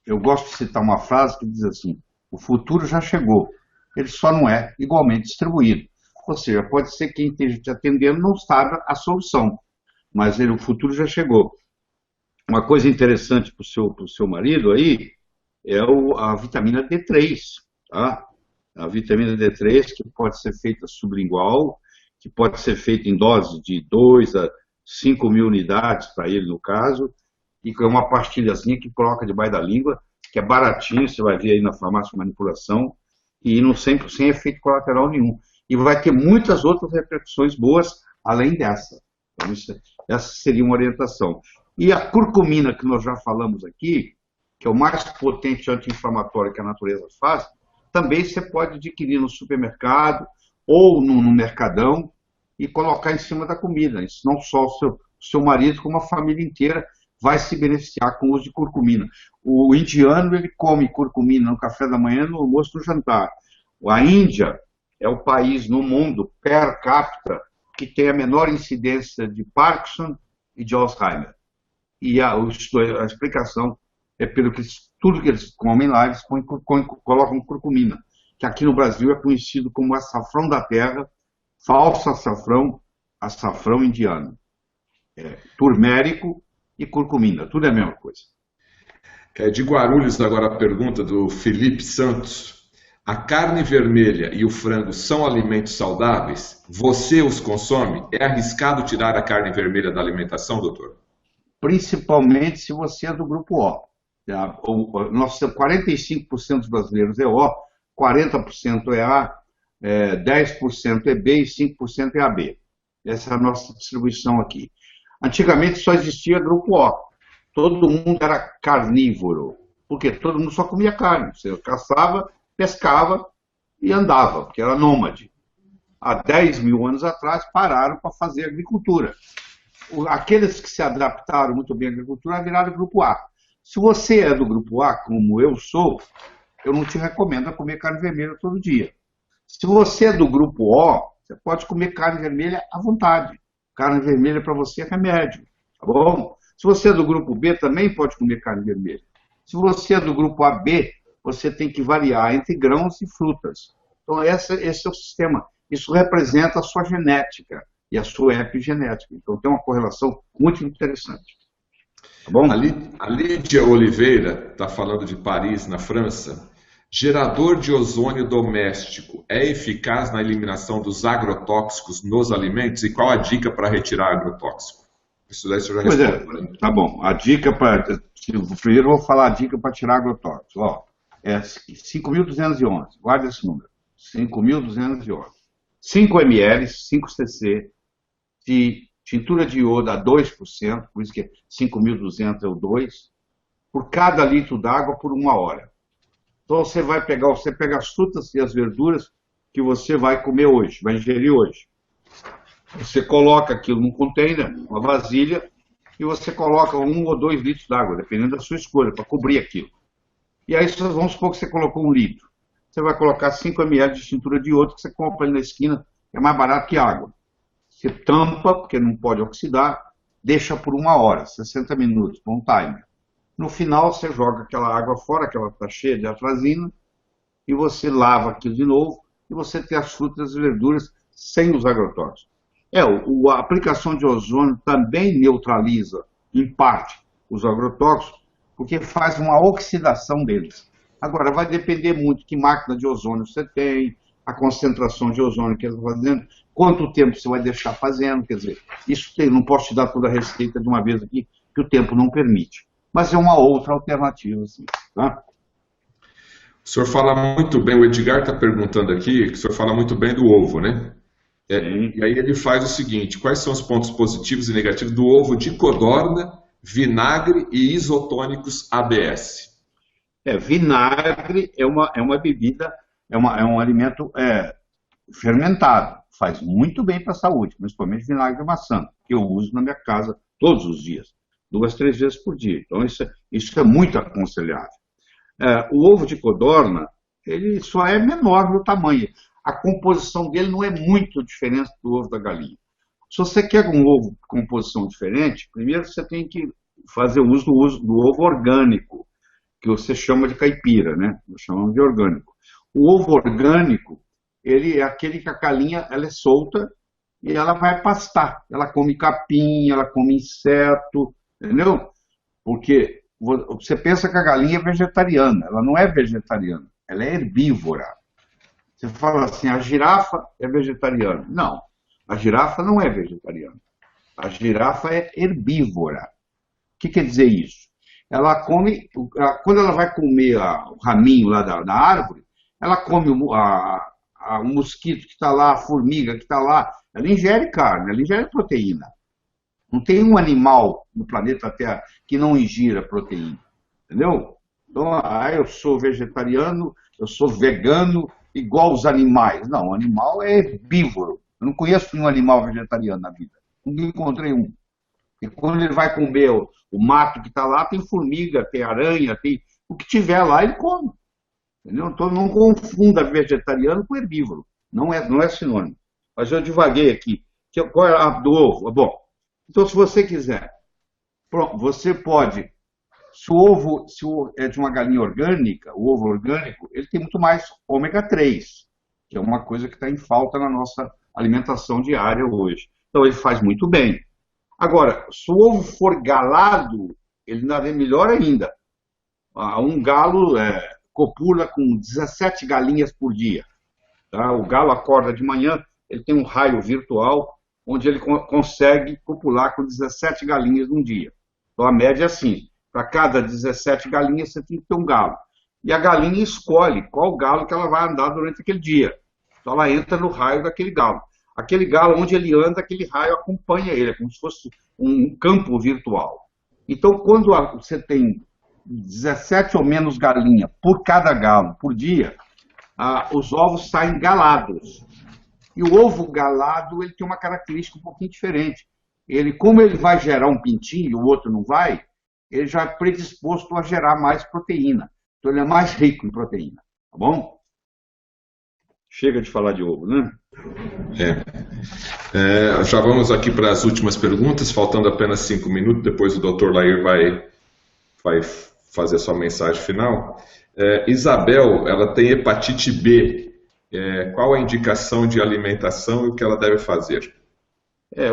Eu gosto de citar uma frase que diz assim, o futuro já chegou, ele só não é igualmente distribuído. Ou seja, pode ser que quem esteja te atendendo não saiba a solução, mas o futuro já chegou. Uma coisa interessante para o seu marido aí é a vitamina D3, tá? A vitamina D3 que pode ser feita sublingual, que pode ser feita em dose de 2 a 5 mil unidades para ele, no caso, e é uma pastilhazinha que coloca debaixo da língua, que é baratinho, você vai ver aí na farmácia de manipulação, e sem efeito colateral nenhum. E vai ter muitas outras repercussões boas além dessa. Então, essa seria uma orientação. E a curcumina, que nós já falamos aqui, que é o mais potente anti-inflamatório que a natureza faz, também você pode adquirir no supermercado ou no mercadão e colocar em cima da comida. Isso não só o seu marido, como a família inteira vai se beneficiar com o uso de curcumina. O indiano, ele come curcumina no café da manhã, no almoço, no jantar. A Índia é o país no mundo, per capita, que tem a menor incidência de Parkinson e de Alzheimer. E a explicação é pelo que tudo que eles comem lá, eles colocam curcumina, que aqui no Brasil é conhecido como açafrão da terra, falso açafrão indiano. Turmérico e curcumina, tudo é a mesma coisa. De Guarulhos, agora a pergunta do Felipe Santos. A carne vermelha e o frango são alimentos saudáveis? Você os consome? É arriscado tirar a carne vermelha da alimentação, doutor? Principalmente se você é do grupo O. Nós temos 45% dos brasileiros é O, 40% é A, 10% é B e 5% é AB. Essa é a nossa distribuição aqui. Antigamente só existia grupo O. Todo mundo era carnívoro, porque todo mundo só comia carne. Você caçava, pescava e andava, porque era nômade. há 10 mil anos atrás, pararam para fazer agricultura. Aqueles que se adaptaram muito bem à agricultura viraram grupo A. Se você é do grupo A, como eu sou, eu não te recomendo comer carne vermelha todo dia. Se você é do grupo O, você pode comer carne vermelha à vontade. Carne vermelha para você é remédio, tá bom? Se você é do grupo B, também pode comer carne vermelha. Se você é do grupo AB, você tem que variar entre grãos e frutas. Então, esse é o sistema. Isso representa a sua genética e a sua epigenética. Então, tem uma correlação muito interessante. Tá bom? A Lídia Oliveira está falando de Paris, na França. Gerador de ozônio doméstico é eficaz na eliminação dos agrotóxicos nos alimentos? E qual a dica para retirar agrotóxico? Isso daí você já respondeu. Tá bom. A dica para... Primeiro eu vou falar a dica para tirar agrotóxico. Ó, é 5.211. Guarda esse número. 5.211. 5 ml, 5 cc de tintura de iodo a 2%, por isso que é 5.200 é o 2, por cada litro d'água por 1 hora. Então você pega as frutas e as verduras que você vai comer hoje, vai ingerir hoje. Você coloca aquilo num container, uma vasilha, e você coloca 1 ou 2 litros d'água, dependendo da sua escolha, para cobrir aquilo. E aí vamos supor que você colocou 1 litro. Você vai colocar 5 ml de tintura de iodo que você compra ali na esquina, que é mais barato que água. Você tampa, porque não pode oxidar, deixa por 1 hora, 60 minutos, com um timer. No final, você joga aquela água fora, que ela está cheia de atrazina, e você lava aquilo de novo, e você tem as frutas e verduras sem os agrotóxicos. A aplicação de ozônio também neutraliza, em parte, os agrotóxicos, porque faz uma oxidação deles. Agora, vai depender muito de que máquina de ozônio você tem, a concentração de ozônio que ele está fazendo, quanto tempo você vai deixar fazendo, quer dizer, não posso te dar toda a receita de uma vez aqui, que o tempo não permite. Mas é uma outra alternativa, assim, tá? O senhor fala muito bem, o Edgar está perguntando aqui, que o senhor fala muito bem do ovo, né? E aí ele faz o seguinte: quais são os pontos positivos e negativos do ovo de codorna, vinagre e isotônicos ABS? Vinagre é uma bebida, é um alimento fermentado, faz muito bem para a saúde, principalmente vinagre de maçã, que eu uso na minha casa todos os dias, 2, 3 vezes por dia. Então isso é muito aconselhável. O ovo de codorna, ele só é menor no tamanho. A composição dele não é muito diferente do ovo da galinha. Se você quer um ovo com composição diferente, primeiro você tem que fazer uso do ovo orgânico, que você chama de caipira, né? Nós chamamos de orgânico. O ovo orgânico, ele é aquele que a galinha ela é solta e ela vai pastar. Ela come capim, ela come inseto, entendeu? Porque você pensa que a galinha é vegetariana, ela não é vegetariana, ela é herbívora. Você fala assim, a girafa é vegetariana. Não, a girafa não é vegetariana. A girafa é herbívora. O que quer dizer isso? Ela come, quando ela vai comer o raminho lá da árvore, ela come o mosquito que está lá, a formiga que está lá, ela ingere carne, ela ingere proteína. Não tem um animal no planeta Terra que não ingira proteína, entendeu? Então, eu sou vegetariano, eu sou vegano, igual os animais. Não, o animal é herbívoro. Eu não conheço nenhum animal vegetariano na vida. Nunca encontrei um. E quando ele vai comer o mato que está lá, tem formiga, tem aranha, tem o que tiver lá, ele come. Entendeu? Então não confunda vegetariano com herbívoro. Não é sinônimo. Mas eu divaguei aqui. Qual é a do ovo? Bom, então se você quiser, você pode... Se o ovo é de uma galinha orgânica, o ovo orgânico, ele tem muito mais ômega 3, que é uma coisa que está em falta na nossa alimentação diária hoje. Então ele faz muito bem. Agora, se o ovo for galado, ele ainda é melhor ainda. Um galo copula com 17 galinhas por dia. Tá? O galo acorda de manhã, ele tem um raio virtual, onde ele consegue copular com 17 galinhas num dia. Então a média é assim. Para cada 17 galinhas, você tem que ter um galo. E a galinha escolhe qual galo que ela vai andar durante aquele dia. Então, ela entra no raio daquele galo. Aquele galo, onde ele anda, aquele raio acompanha ele. É como se fosse um campo virtual. Então, quando você tem 17 ou menos galinhas por cada galo por dia, os ovos saem galados. E o ovo galado, ele tem uma característica um pouquinho diferente. Como ele vai gerar um pintinho e o outro não vai, ele já é predisposto a gerar mais proteína. Então ele é mais rico em proteína, tá bom? Chega de falar de ovo, né? Já vamos aqui para as últimas perguntas, faltando apenas 5 minutos, depois o Dr. Lair vai fazer sua mensagem final. Isabel, ela tem hepatite B. Qual a indicação de alimentação e o que ela deve fazer?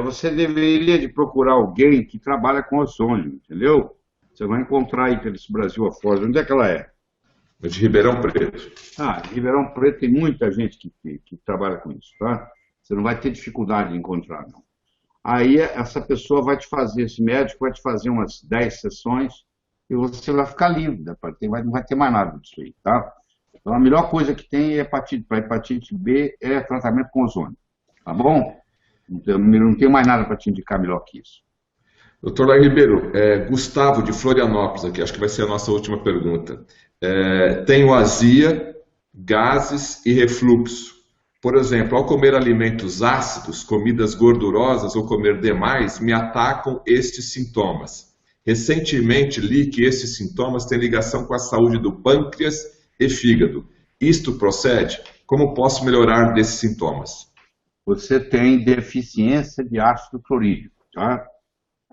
Você deveria de procurar alguém que trabalha com ozônio, entendeu? Você vai encontrar aí pelo Brasil afora. Onde é que ela é? De Ribeirão Preto. Em Ribeirão Preto tem muita gente que trabalha com isso, tá? Você não vai ter dificuldade de encontrar, não. Aí essa pessoa vai te fazer, esse médico vai te fazer umas 10 sessões e você vai ficar livre, não vai ter mais nada disso aí, tá? Então a melhor coisa que tem para hepatite B é tratamento com ozônio, tá bom? Então, não tem mais nada para te indicar melhor que isso. Doutor Lair Ribeiro, Gustavo de Florianópolis aqui, acho que vai ser a nossa última pergunta. Tenho azia, gases e refluxo. Por exemplo, ao comer alimentos ácidos, comidas gordurosas ou comer demais, me atacam estes sintomas. Recentemente li que estes sintomas têm ligação com a saúde do pâncreas e fígado. Isto procede? Como posso melhorar desses sintomas? Você tem deficiência de ácido clorídrico, tá?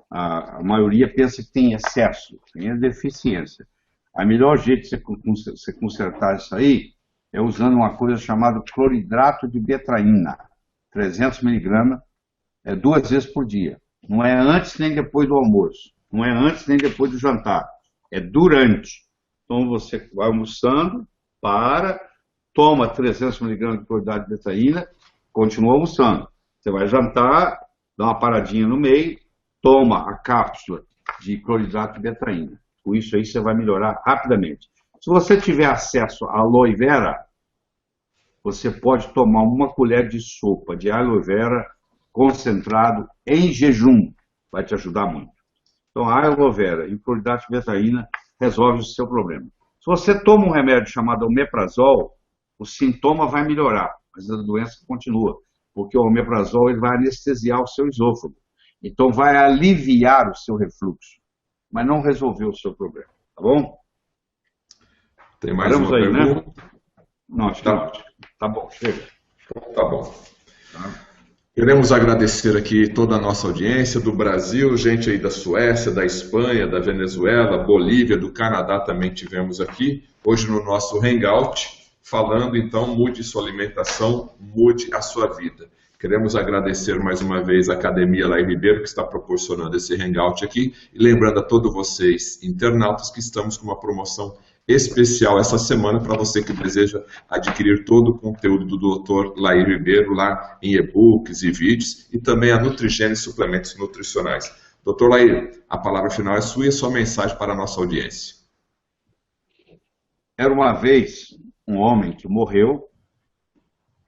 A maioria pensa que tem excesso, tem a deficiência. A melhor jeito de você consertar isso aí é usando uma coisa chamada cloridrato de betraína, 300 miligramas, 2 vezes por dia. Não é antes nem depois do almoço, não é antes nem depois do jantar, é durante. Então você vai almoçando, toma 300 miligramas de cloridrato de betraína, continua almoçando. Você vai jantar, dá uma paradinha no meio, toma a cápsula de cloridrato de betraína. Com isso aí você vai melhorar rapidamente. Se você tiver acesso à aloe vera, você pode tomar uma colher de sopa de aloe vera concentrado em jejum. Vai te ajudar muito. Então a aloe vera e o cloridrato de betraína resolve o seu problema. Se você toma um remédio chamado omeprazol, o sintoma vai melhorar, mas a doença continua, porque o omeprazol ele vai anestesiar o seu esôfago. Então vai aliviar o seu refluxo, mas não resolveu o seu problema, tá bom? Tem mais uma pergunta? Né? Não, acho que não. Tá bom, chega. Tá bom. Queremos agradecer aqui toda a nossa audiência do Brasil, gente aí da Suécia, da Espanha, da Venezuela, Bolívia, do Canadá também tivemos aqui. Hoje no nosso Hangout, falando então, mude sua alimentação, mude a sua vida. Queremos agradecer mais uma vez a Academia Lair Ribeiro, que está proporcionando esse hangout aqui. E lembrando a todos vocês, internautas, que estamos com uma promoção especial essa semana para você que deseja adquirir todo o conteúdo do Dr. Lair Ribeiro lá em e-books e vídeos. E também a Nutrigênese Suplementos Nutricionais. Dr. Lair, a palavra final é sua e a sua mensagem para a nossa audiência. Era uma vez um homem que morreu,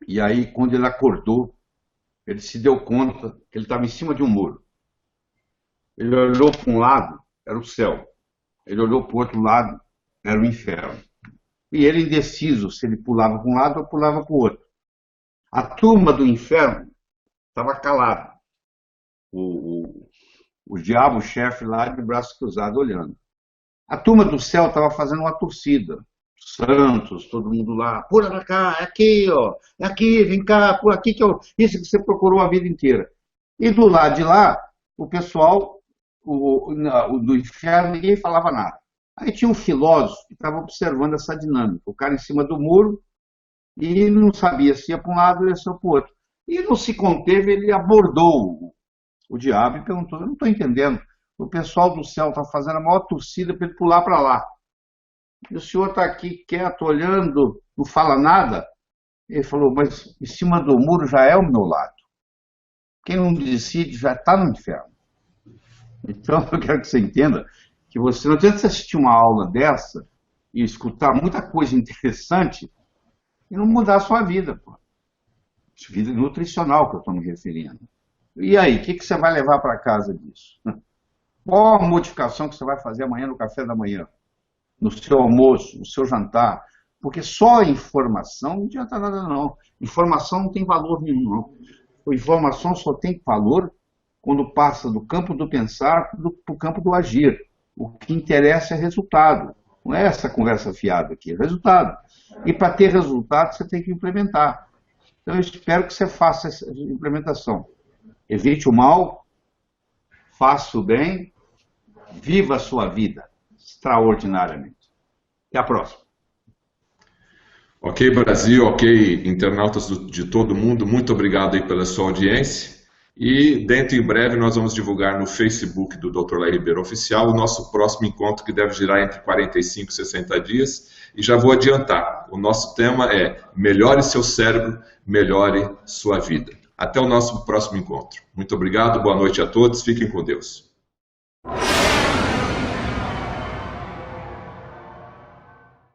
e aí quando ele acordou, ele se deu conta que ele estava em cima de um muro. Ele olhou para um lado, era o céu. Ele olhou para o outro lado, era o inferno. E ele indeciso se ele pulava para um lado ou pulava para o outro. A turma do inferno estava calada. O diabo, o chefe lá, de braço cruzado, olhando. A turma do céu estava fazendo uma torcida. Santos, todo mundo lá, pula pra cá, é aqui, ó, é aqui, vem cá, por aqui que isso que você procurou a vida inteira. E do lado de lá, o pessoal do inferno, ninguém falava nada. Aí tinha um filósofo que estava observando essa dinâmica, o cara em cima do muro, e não sabia se ia para um lado ou ia para o outro. E não se conteve, ele abordou o diabo e perguntou, eu não estou entendendo, o pessoal do céu está fazendo a maior torcida para ele pular para lá. E o senhor está aqui quieto, olhando, não fala nada? Ele falou, mas em cima do muro já é o meu lado. Quem não decide já está no inferno. Então, eu quero que você entenda que você não adianta você assistir uma aula dessa e escutar muita coisa interessante e não mudar a sua vida, pô. Vida nutricional que eu estou me referindo. E aí, o que você vai levar para casa disso? Qual a modificação que você vai fazer amanhã no café da manhã? No seu almoço, no seu jantar, Porque só a informação não adianta nada, não. Informação não tem valor nenhum, não. A informação só tem valor quando passa do campo do pensar para o campo do agir. O que interessa é resultado. Não é essa conversa fiada aqui, é resultado. E para ter resultado, você tem que implementar. Então, eu espero que você faça essa implementação. Evite o mal, faça o bem, viva a sua vida extraordinariamente. Até a próxima. Ok, Brasil, ok, internautas de todo mundo, muito obrigado aí pela sua audiência. E dentro em breve nós vamos divulgar no Facebook do Dr. Laí Ribeiro Oficial o nosso próximo encontro, que deve girar entre 45 e 60 dias. E já vou adiantar, o nosso tema é melhore seu cérebro, melhore sua vida. Até o nosso próximo encontro. Muito obrigado, boa noite a todos, fiquem com Deus.